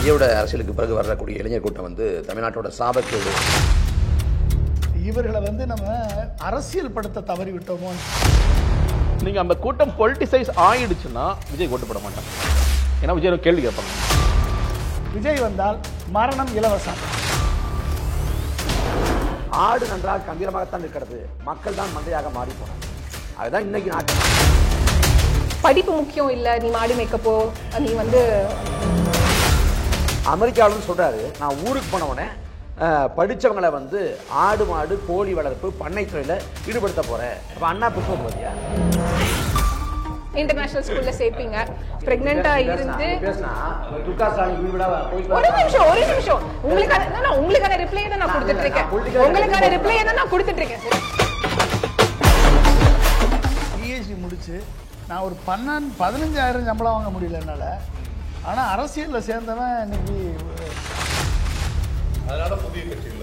விஜயோட அரசியலுக்கு பிறகு வரக்கூடிய இளைஞர் கூட்டம் வந்து தமிழ்நாட்டோட சாபக்கேடு. இவர்களை வந்து நம்ம அரசியல் படுத்த தவறி விட்டோமோ. நீங்க அந்த கூட்டம் பொலிட்டிசைஸ் ஆயிடுச்சுன்னா விஜய் ஓட்டு போட மாட்டாங்க. ஏன்னா விஜய் கேள்வி கேட்பாங்க. விஜய் வந்தால் மரணம் இலவசம். ஆடு நன்றாக கம்பீரமாகத்தான் இருக்கிறது, மக்கள் தான் மந்தையாக மாறி போனாங்க. அதுதான் இன்னைக்கு நாட்டு. படிப்பு முக்கியம் இல்லை, நீ மாடி மேக்கப்போ, நீ வந்து அமெரிக்காவில் சொல்றாரு, நான் ஊருக்கு போனவனே படித்தவங்களை வந்து ஆடு மாடு கோழி வளர்ப்பு பண்ணை துறையில் ஈடுபடுத்த போறேன். அப்போ அண்ணா புஷ்பம் பார்த்தியா, இன்டர்நேஷனல் ஸ்கூல்ல சேர்ப்பீங்க, பிரெக்னெண்டா இருந்து ஒரு நிமிஷம் உங்களுக்கான ரிப்ளை தான் நான் கொடுத்துட்டு இருக்கேன். உங்களுக்கான ரிப்ளை தான் நான் கொடுத்துட்டு இருக்கேன். பிஹெச்டி முடிச்சு நான் ஒரு 15,000 சம்பளம் வாங்க முடியல என்னால. ஆனா அரசியலில் சேர்ந்தவன் இன்னைக்கு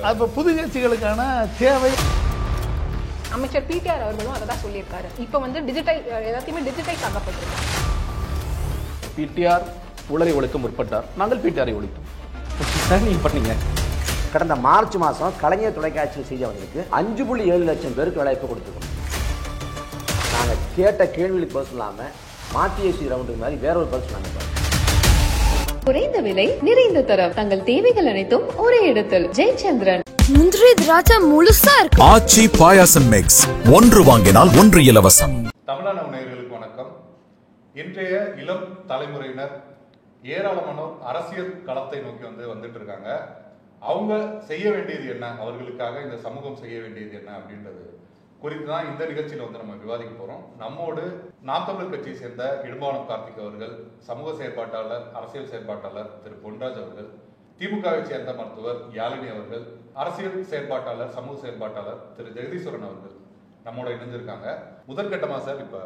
அப்ப புது கட்சிகளுக்கான தேவை. அமைச்சர் பிடிஆர் அவர்களும் அதை தான் சொல்லியிருக்காரு. இப்போ வந்து டிஜிட்டல் எல்லாத்தையுமே டிஜிட்டலைஸ் ஆகப்பட்டிருக்கு. பிடிஆர் ஊழலை ஒழிக்க முற்பட்டார், நாங்கள் பிடிஆரை ஒழித்தோம். நீங்க பண்ணீங்க. கடந்த மார்ச் மாதம் கலைஞர் தொலைக்காட்சியில் செய்தவங்களுக்கு 5.7 லட்சம் பேருக்கு வேலைவாய்ப்பு கொடுத்துருக்கோம். நாங்கள் கேட்ட கேள்விகளுக்கு பதில் சொல்லாமல் மாத்தியேசி ரவுண்டு மாதிரி வேற ஒரு பதில் சொன்னாங்க. குறைந்த விலை நிறைந்த தரம், தங்கள் தேவைகள் அனைத்தும் ஒரே இடத்தில். ஜெயச்சந்திரன் முந்திரி திராட்சை முழுசா இருக்கு. ஆச்சி பாயாசம் மிக்ஸ், ஒன்று வாங்கினால் ஒன்று இலவசம். தமிழ்நாடு நேயர்களுக்கு வணக்கம். இன்றைய இளம் தலைமுறையினர் ஏராளமானோர் அரசியல் களத்தை நோக்கி வந்துட்டு இருக்காங்க. அவங்க செய்ய வேண்டியது என்ன, அவர்களுக்காக இந்த சமூகம் செய்ய வேண்டியது என்ன அப்படின்றது குறித்து தான் இந்த நிகழ்ச்சியில் நம்ம விவாதிக்க போறோம். நம்மோடு நாம் தமிழர் கட்சியை சேர்ந்த இடும்பாவனம் கார்த்திக் அவர்கள், சமூக செயற்பாட்டாளர், அரசியல் செயற்பாட்டாளர் திரு பொன்ராஜ் அவர்கள், திமுகவை சேர்ந்த மருத்துவர் யாழினி அவர்கள், அரசியல் செயற்பாட்டாளர், சமூக செயற்பாட்டாளர் திரு ஜெகதீஸ்வரன் அவர்கள் நம்மோட இணைஞ்சிருக்காங்க. முதற்கட்டமா சார், இப்ப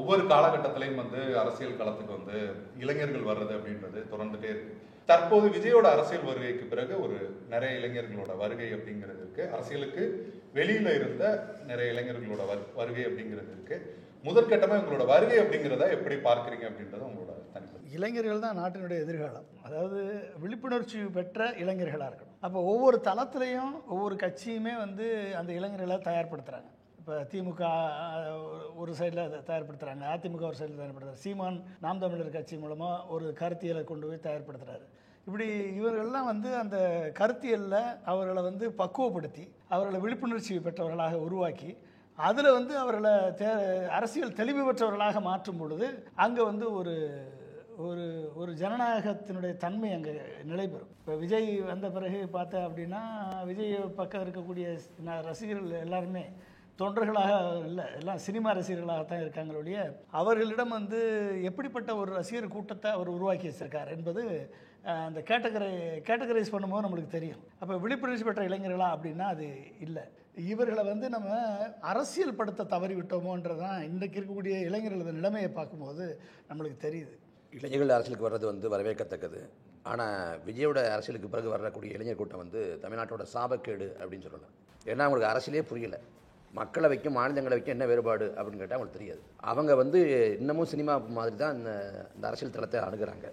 ஒவ்வொரு காலகட்டத்திலையும் அரசியல் களத்துக்கு இளைஞர்கள் வர்றது அப்படின்றது தொடர்ந்துட்டே இருக்கு. தற்போது விஜயோட அரசியல் வருகைக்கு பிறகு ஒரு நிறைய இளைஞர்களோட வருகை அப்படிங்கிறது இருக்கு. அரசியலுக்கு வெளியில இருந்த நிறைய இளைஞர்களோட வருகை அப்படிங்கிறது இருக்கு. முதற்கட்டமா உங்களோட வருகை அப்படிங்கிறத எப்படி பார்க்குறீங்க அப்படின்றத உங்களோட தனிப்பட்ட. இளைஞர்கள் தான் நாட்டினுடைய எதிர்காலம். அதாவது விழிப்புணர்ச்சி பெற்ற இளைஞர்களாக இருக்கணும். அப்போ ஒவ்வொரு தளத்திலையும் ஒவ்வொரு கட்சியுமே அந்த இளைஞர்களை தயார்படுத்துகிறாங்க. இப்போ திமுக ஒரு சைடில் அதை தயார்படுத்துகிறாங்க, அதிமுக ஒரு சைடில் தயார்படுத்துகிறாங்க, சீமான் நாம் தமிழர் கட்சி மூலமாக ஒரு கருத்தியலை கொண்டு போய் தயார்படுத்துகிறாரு. இப்படி இவர்கள்லாம் அந்த கருத்தியலில் அவர்களை பக்குவப்படுத்தி அவர்களை விழிப்புணர்ச்சி பெற்றவர்களாக உருவாக்கி அதில் அவர்களை அரசியல் தெளிவு பெற்றவர்களாக மாற்றும் பொழுது அங்கே ஒரு ஒரு ஒரு ஜனநாயகத்தினுடைய தன்மை அங்கே நிலைபெறும். இப்போ விஜய் வந்த பிறகு பார்த்தேன் அப்படின்னா, விஜய் பக்கம் இருக்கக்கூடிய ரசிகர்கள் எல்லாருமே தொண்டர்களாக இல்லை, எல்லாம் சினிமா ரசிகர்களாகத்தான் இருக்காங்களுடைய. அவர்களிடம் எப்படிப்பட்ட ஒரு ரசிகர் கூட்டத்தை அவர் உருவாக்கி வச்சிருக்கார் என்பது அந்த கேட்டகரைஸ் பண்ணும்போது நம்மளுக்கு தெரியும். அப்போ விழிப்புணர்ச்சி பெற்ற இளைஞர்களா அப்படின்னா அது இல்லை. இவர்களை நம்ம அரசியல் படுத்த தவறி விட்டோமோன்றதான் இன்றைக்கு இருக்கக்கூடிய இளைஞர்களது நிலைமையை பார்க்கும்போது நம்மளுக்கு தெரியுது. இளைஞர்கள் அரசியலுக்கு வர்றது வரவேற்கத்தக்கது. ஆனால் விஜயோட அரசியலுக்கு பிறகு வரக்கூடிய இளைஞர் கூட்டம் தமிழ்நாட்டோட சாபக்கேடு அப்படின்னு சொல்லலாம். ஏன்னா அவங்களுக்கு அரசியலே புரியலை. மக்களவைக்கும் மாநிலங்களவைக்கும் என்ன வேறுபாடு அப்படின்னு கேட்டால் அவங்களுக்கு தெரியாது. அவங்க இன்னமும் சினிமா மாதிரி தான் இந்த அரசியல் தளத்தை அணுகிறாங்க.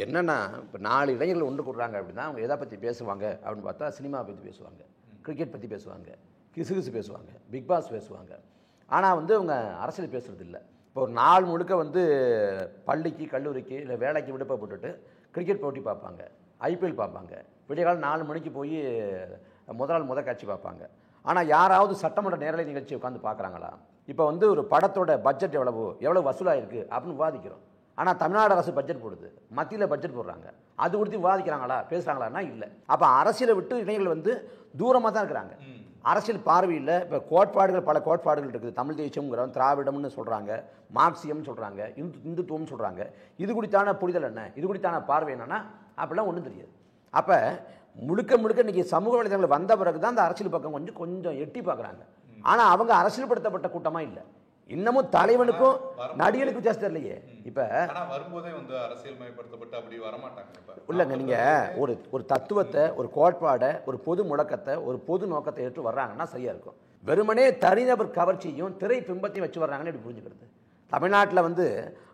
என்னென்னா, இப்போ 4 இளைஞர்கள் ஒன்று கூடுறாங்க அப்படின்னா அவங்க எதை பற்றி பேசுவாங்க அப்படின்னு பார்த்தா சினிமா பற்றி பேசுவாங்க, கிரிக்கெட் பற்றி பேசுவாங்க, கிசுகிசு பேசுவாங்க, பிக் பாஸ் பேசுவாங்க. ஆனால் அவங்க அரசியல் பேசுகிறது இல்லை. இப்போ ஒரு நாள் முழுக்க பள்ளிக்கு கல்லூரிக்கு இல்லை வேலைக்கு விடுப்பை போட்டுட்டு கிரிக்கெட் போட்டி பார்ப்பாங்க, ஐபிஎல் பார்ப்பாங்க, விடிய காலம் 4 மணிக்கு போய் முதல் காட்சி பார்ப்பாங்க. ஆனால் யாராவது சட்டமன்ற நேரலை நிகழ்ச்சி உட்காந்து பார்க்குறாங்களா? இப்போ ஒரு படத்தோட பட்ஜெட் எவ்வளோ வசூலாயிருக்கு அப்படின்னு விவாதிக்கிறோம். ஆனால் தமிழ்நாடு அரசு பட்ஜெட் போடுது, மத்தியில் பட்ஜெட் போடுறாங்க, அது கொடுத்து விவாதிக்கிறாங்களா, பேசுகிறாங்களான்னா இல்லை. அப்போ அரசியலை விட்டு இளைஞர்கள் தூரமாக தான் இருக்கிறாங்க. அரசியல் பார்வையில் இப்போ பல கோட்பாடுகள் இருக்குது. தமிழ் தேசியம்ங்கிறவன் திராவிடம்னு சொல்கிறாங்க, மார்க்சியம்னு சொல்கிறாங்க, இந்துத்துவம்னு சொல்கிறாங்க. இது குறித்தான புரிதல் என்ன, இது குறித்தான பார்வை என்னன்னா அப்படிலாம் ஒன்றும் தெரியாது. அப்போ முழுக்க இன்றைக்கி சமூக வலைதளங்கள் வந்த பிறகு தான் அந்த அரசியல் பக்கம் கொஞ்சம் எட்டி பார்க்குறாங்க. ஆனால் அவங்க அரசியல்படுத்தப்பட்ட கூட்டமாக இல்லை. இன்னமும் தலைவனுக்கும் நடிகனுக்கும் வித்தியாசம் தெரியலையே. இப்போ வரும்போதே அரசியல்மயப்படுத்தப்பட்டு அப்படி வரமாட்டாங்க இல்லைங்க. நீங்கள் ஒரு தத்துவத்தை, ஒரு கோட்பாடை, ஒரு பொது முழக்கத்தை, ஒரு பொது நோக்கத்தை ஏற்று வர்றாங்கன்னா சரியாக இருக்கும். வெறுமனே தனிநபர் கவர்ச்சியும் திரை பிம்பத்தையும் வச்சு வர்றாங்கன்னு எப்படி புரிஞ்சுக்கிறது? தமிழ்நாட்டில்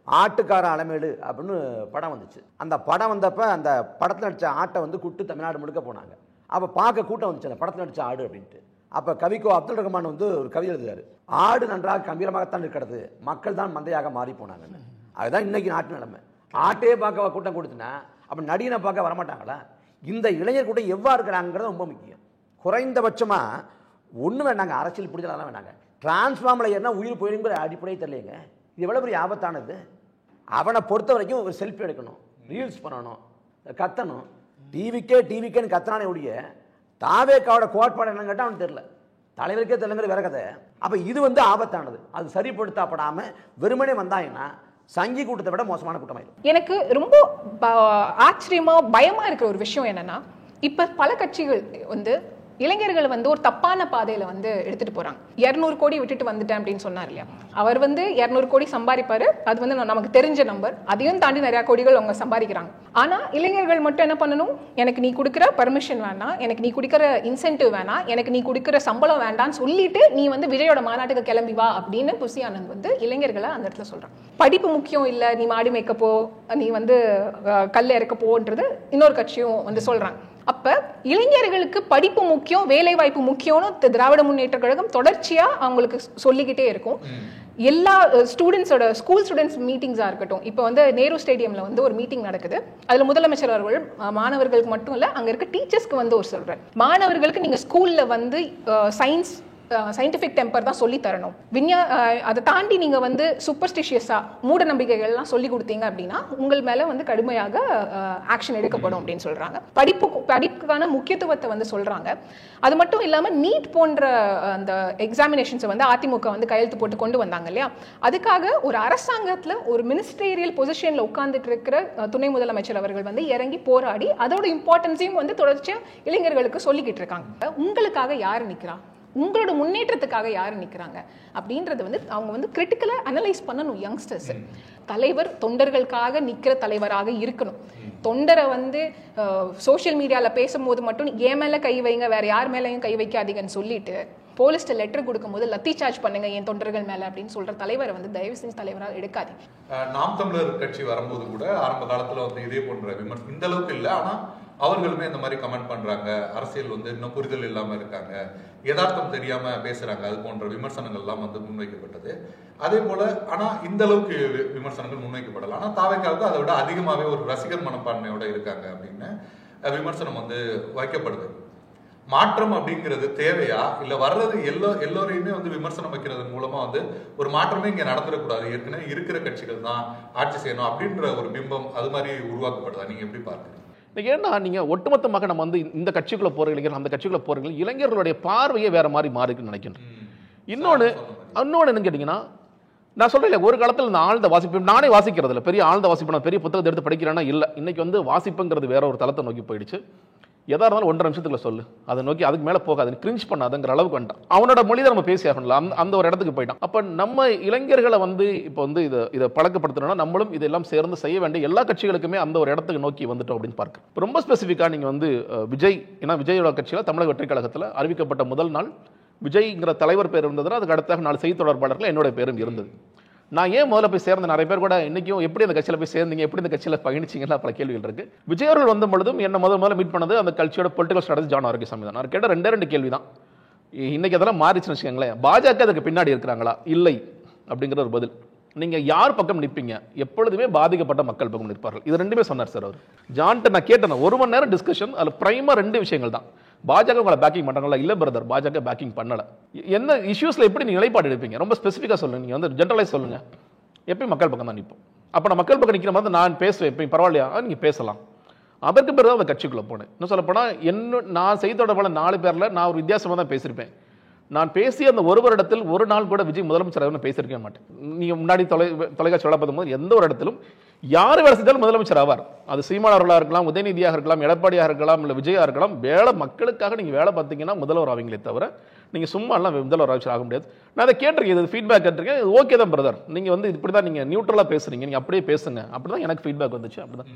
ஆட்டுக்கார அலமேலு அப்படின்னு படம் வந்துச்சு. அந்த படம் வந்தப்போ அந்த படத்தில் நடித்த ஆட்டை வந்து கூப்பிட்டு தமிழ்நாடு முழுக்க போனாங்க. அப்போ பார்க்க கூட்டம் வந்துச்சு அந்த படத்தில் நடித்த ஆடு அப்படின்ட்டு. அப்போ கவிக்கோ அப்துல் ரஹ்மான் வந்து ஒரு கவிதை எழுதுறாரு, ஆடு நன்றாக கம்பீரமாகத்தான் இருக்கிறது, மக்கள் தான் மந்தையாக மாறி போனாங்கன்னு. அதுதான் இன்னைக்கு நாட்டு நிலைமை. ஆட்டையே பார்க்க கூட்டம் கொடுத்துனா அப்போ நடிகனை பார்க்க வரமாட்டாங்களா? இந்த இளைஞர் கூட்டம் எவ்வாறு இருக்கிறாங்கிறது ரொம்ப முக்கியம். குறைந்தபட்சமாக ஒன்றும் வேண்டாங்க, அரசியல் பிடிச்சலாம் வேண்டாங்க, டிரான்ஸ்ஃபார்மில் ஏன்னா உயிர் போயிருங்கிற அடிப்படையே தெரியலைங்க. இது எவ்வளோ பெரிய ஆபத்தானது. அவனை பொறுத்த வரைக்கும் ஒரு செல்ஃபி எடுக்கணும், ரீல்ஸ் பண்ணணும், கத்தணும், டிவிக்கேன்னு கத்தனானே ஒழிய தாவேக்காவோட கோட்பாடு என்னன்னு கேட்டால் அவனுக்கு தெரியல, தலைவருக்கே தெரியலங்கிற வேற கதை. அப்போ இது வந்து ஆபத்தானது. அது சரிப்படுத்தப்படாமல் வெறுமனே வந்தாங்கன்னா சங்கி கூட்டத்தை விட மோசமான கூட்டமாயிடும். எனக்கு ரொம்ப ஆச்சரியமா பயமா இருக்கிற ஒரு விஷயம் என்னன்னா, இப்ப பல கட்சிகள் வந்து இளைஞர்கள் வந்து ஒரு தப்பான பாதையில வந்து எடுத்துட்டு போறாங்க. 200 கோடி விட்டுட்டு வந்துட்டேன் அப்படின்னு சொன்னார் இல்லையா, அவர் வந்து 200 கோடி சம்பாதிப்பாரு, அது வந்து நமக்கு தெரிஞ்ச நம்பர். அதையும் தாண்டி நிறைய கோடிகள் அவங்க சம்பாதிக்கிறாங்க. ஆனா இளைஞர்கள் மட்டும் என்ன பண்ணணும், எனக்கு நீ கொடுக்குற பர்மிஷன் வேணாம், எனக்கு நீ கொடுக்குற இன்சென்டிவ் வேணாம், எனக்கு நீ கொடுக்குற சம்பளம் வேண்டாம்னு சொல்லிட்டு நீ வந்து விஜயோட மாநாட்டுக்கு கிளம்பி வா அப்படின்னு புசி ஆனந்த் வந்து இளைஞர்களை அந்த இடத்துல சொல்றான். படிப்பு முக்கியம் இல்லை, நீ மாடி மேய்க்கப்போ, நீ வந்து கல் இறக்க போன்றது இன்னொரு கட்சியும் வந்து சொல்றாங்க. அப்ப இளைஞர்களுக்கு படிப்பு முக்கியம், வேலை வாய்ப்பு முக்கியம்னு திராவிட முன்னேற்ற கழகம் தொடர்ச்சியா அவங்களுக்கு சொல்லிக்கிட்டே இருக்கும். எல்லா ஸ்டூடெண்ட்ஸோட ஸ்கூல் ஸ்டூடெண்ட்ஸ் மீட்டிங்ஸா இருக்கட்டும், இப்போ வந்து நேரு ஸ்டேடியம்ல வந்து ஒரு மீட்டிங் நடக்குது. அதுல முதலமைச்சர் அவர்கள் மாணவர்களுக்கு மட்டும் இல்ல, அங்க இருக்க டீச்சர்ஸ்க்கு வந்து ஒரு சொல்றாரு, மாணவர்களுக்கு நீங்க ஸ்கூல்ல வந்து சயின்டிபிக் டெம்பர் தான் சொல்லி தரணும், அதை தாண்டி நீங்க வந்து சூப்பர்ஸ்டிஷியஸா மூட நம்பிக்கைகள்லாம் சொல்லி கொடுத்தீங்க அப்படின்னா உங்கள் மேல வந்து கடுமையாக ஆக்ஷன் எடுக்கப்படும் அப்படின்னு சொல்றாங்க. படிப்புக்கான முக்கியத்துவத்தை வந்து சொல்றாங்க. அது மட்டும் இல்லாம நீட் போன்ற அந்த எக்ஸாமினேஷன்ஸை வந்து அதிமுக வந்து கையெழுத்து போட்டு கொண்டு வந்தாங்க இல்லையா, அதுக்காக ஒரு அரசாங்கத்துல ஒரு மினிஸ்டீரியல் பொசிஷன்ல உட்கார்ந்துட்டு இருக்கிற துணை முதலமைச்சர் அவர்கள் வந்து இறங்கி போராடி அதோட இம்பார்ட்டன்ஸையும் வந்து தொடர்ச்சியா இளைஞர்களுக்கு சொல்லிக்கிட்டு இருக்காங்க. உங்களுக்காக யாரு நிக்கிறா, உங்களோட முன்னேற்றத்துக்காக யாரு நிக்கிறாங்க அப்படின்றது வந்து அவங்க வந்து கிரிட்டிக்கலா அனலைஸ் பண்ணணும். யங்ஸ்டர்ஸ் தலைவர் தொண்டர்களுக்காக நிக்கிற தலைவராக இருக்கணும். தொண்டரை வந்து சோசியல் மீடியால பேசும்போது மட்டும் ஏன் மேல கை வைங்க, வேற யார் மேலையும் கை வைக்காதீங்கன்னு சொல்லிட்டு போலீஸ்ல லெட்டர் கொடுக்கும்போது லத்தி சார்ஜ் பண்ணுங்க என் தொண்டர்கள் மேல அப்படின்னு சொல்ற தலைவரை வந்து தயவு செஞ்சு தலைவராக எடுக்காதீங்க. நாம் தமிழர் கட்சி வரும்போது கூட ஆரம்ப காலத்துல வந்து இதே போன்ற விமர்சனம் இந்த அளவுக்கு இல்லை, ஆனா அவர்களுமே இந்த மாதிரி கமெண்ட் பண்றாங்க, அரசியல் வந்து இன்னும் புரிதல் இல்லாம இருக்காங்க, யதார்த்தம் தெரியாம பேசுறாங்க, அது போன்ற விமர்சனங்கள் எல்லாம் வந்து முன்வைக்கப்பட்டது. அதே போல ஆனா இந்த அளவுக்கு விமர்சனங்கள் முன்வைக்கப்படலாம். ஆனா தாவேக்காவுக்கு அதை விட அதிகமாவே ஒரு ரசிகர் மனப்பான்மையோட இருக்காங்க அப்படின்னு விமர்சனம் வந்து வைக்கப்படுது. மாற்றம் அப்படிங்கிறது தேவையா, இல்ல வர்றது எல்லோரையுமே வந்து விமர்சனம் வைக்கிறது மூலமா வந்து ஒரு மாற்றமே இங்க நடந்துடக்கூடாது, ஏற்கனவே இருக்கிற கட்சிகள் தான் ஆட்சி செய்யணும் அப்படின்ற ஒரு பிம்பம் அது மாதிரி உருவாக்கப்படுதா? நீங்க எப்படி பார்க்குறீங்க? இன்னைக்கு ஏன்னா நீங்கள் ஒட்டுமொத்தமாக நம்ம வந்து இந்த கட்சிக்குள்ளே போகிற இளைஞர்கள் அந்த கட்சிக்குள்ளே போகிற இளைஞர்களுடைய பார்வையே வேறு மாதிரி மாறிக்குன்னு நினைக்கிறேன். இன்னொன்று என்னன்னு கேட்டிங்கன்னா, நான் சொல்கிறேன் ஒரு காலத்தில் இந்த ஆழ்ந்த வாசிப்பு நானே வாசிக்கிறது இல்லை, பெரிய ஆழ்ந்த வாசிப்பு நான் பெரிய புத்தகத்தை எடுத்து படிக்கிறேன்னா இல்லை. இன்றைக்கி வந்து வாசிப்புங்கிறது வேற ஒரு தளத்தை நோக்கி போயிடுச்சு. எதாக இருந்தாலும் 1.5 நிமிஷத்துக்குள்ள சொல்லு, அதை நோக்கி அதுக்கு மேலே போகாது, கிரிஞ்ச் பண்ணாதுங்கிற அளவுக்கு வந்துட்டான். அவனோட மொழி தான் நம்ம பேசி ஆகணும், அந்த ஒரு இடத்துக்கு போயிட்டான். அப்போ நம்ம இளைஞர்களை வந்து இப்போ வந்து இதை பழக்கப்படுத்தணும்னா நம்மளும் இதெல்லாம் சேர்ந்து செய்ய வேண்டிய எல்லா கட்சிகளுக்குமே அந்த ஒரு இடத்துக்கு நோக்கி வந்துட்டோம் அப்படின்னு பார்க்க. ரொம்ப ஸ்பெசிஃபிக்காக நீங்கள் வந்து விஜய், ஏன்னா விஜயோட கட்சியில் தமிழக வெற்றி கழகத்தில் அறிவிக்கப்பட்ட முதல் நாள் விஜய்ங்கிற தலைவர் பேர் இருந்ததுன்னா அதுக்கு அடுத்த 4 செய்தி தொடர்பாளர்கள் என்னோட பேரும் இருந்தது. நான் ஏன் முதல்ல போய் சேர்ந்த நிறைய பேர் கூட இன்றைக்கும் எப்படி அந்த கட்சியில் போய் சேர்ந்தீங்க, எப்படி இந்த கட்சியில் பயணிச்சிங்கன்னா பல கேள்விகள் இருக்குது. விஜய் அவர்கள் வந்த பொழுதும் என்ன முதல்ல மீட் பண்ணது அந்த கட்சியோட பொலிட்டிக்கல் ஸ்ட்ராட்டஜி ஜான் ஆரோக்கியசாமி தான். நான் கேட்ட 2 கேள்வி தான். இன்றைக்கி அதெல்லாம் மாறிச்சுன்னு வச்சுக்கோங்களேன். பாஜக அதுக்கு பின்னாடி இருக்கிறாங்களா? இல்லை அப்படிங்கிற ஒரு பதில். நீங்கள் யார் பக்கம் நிற்பீங்க? எப்பொழுதுமே பாதிக்கப்பட்ட மக்கள் பக்கம் நிற்பார்கள். இது 2மே சொன்னார் சார் அவர். ஜான்ட்ட நான் கேட்டேன், 1 மணி நேரம் டிஸ்கஷன். அதில் பிரைமாக 2 விஷயங்கள் தான். பாஜக உங்களை பேக்கிங் பண்ணுறாங்களா? இல்லை பிரதர், பாஜக பேக்கிங் பண்ணலை. என்ன இஷ்யூஸில் எப்படி நீங்கள் நிலைப்பாடு எடுப்பீங்க? ரொம்ப ஸ்பெசிஃபிக்காக சொல்லுங்கள், நீங்கள் வந்து ஜென்ரலைஸ் சொல்லுங்கள். எப்பயும் மக்கள் பக்கம் தான் நிற்போம். அப்போ நான் மக்கள் பக்கம் நிற்கிற மாதிரி நான் பேசுவேன், எப்பயும் பரவாயில்லையா நீங்கள் பேசலாம். அதற்கு பிறகு தான் அந்த கட்சிக்குள்ளே போனேன். இன்னும் சொல்லப்போனால் நான் செய்தி தொடர்பாளர் 4 பேரில் நான் ஒரு வித்தியாசமாக தான் பேசியிருப்பேன். நான் பேசிய அந்த 1 வருடத்தில் ஒரு நாள் கூட விஜய் முதலமைச்சர் பேசியிருக்க மாட்டேன். நீங்கள் முன்னாடி தொலைக்காட்சி வேலை பார்க்கும்போது எந்த ஒரு இடத்திலும் யார் வேலை செய்தாலும் முதலமைச்சர் ஆவார். அது சீமான் அவர்களாக இருக்கலாம், உதயநிதியாக இருக்கலாம், எடப்பாடியாக இருக்கலாம், இல்லை விஜயாக இருக்கலாம். வேலை மக்களுக்காக நீங்கள் வேலை பார்த்தீங்கன்னா முதல்வர் ஆவீங்களே தவிர நீங்கள் சும்மா எல்லாம் முதல்வர் ஆக முடியாது. நான் அதை கேட்டிருக்கேன், இது ஃபீட்பேக் கேட்டிருக்கேன். இது ஓகே தான் பிரதர், நீங்கள் வந்து இப்படி தான் நீங்கள் நியூட்ரலாக பேசுகிறீங்க, நீங்கள் அப்படியே பேசுங்க. அப்படி தான் எனக்கு ஃபீட்பேக் வந்துச்சு. அப்படி தான்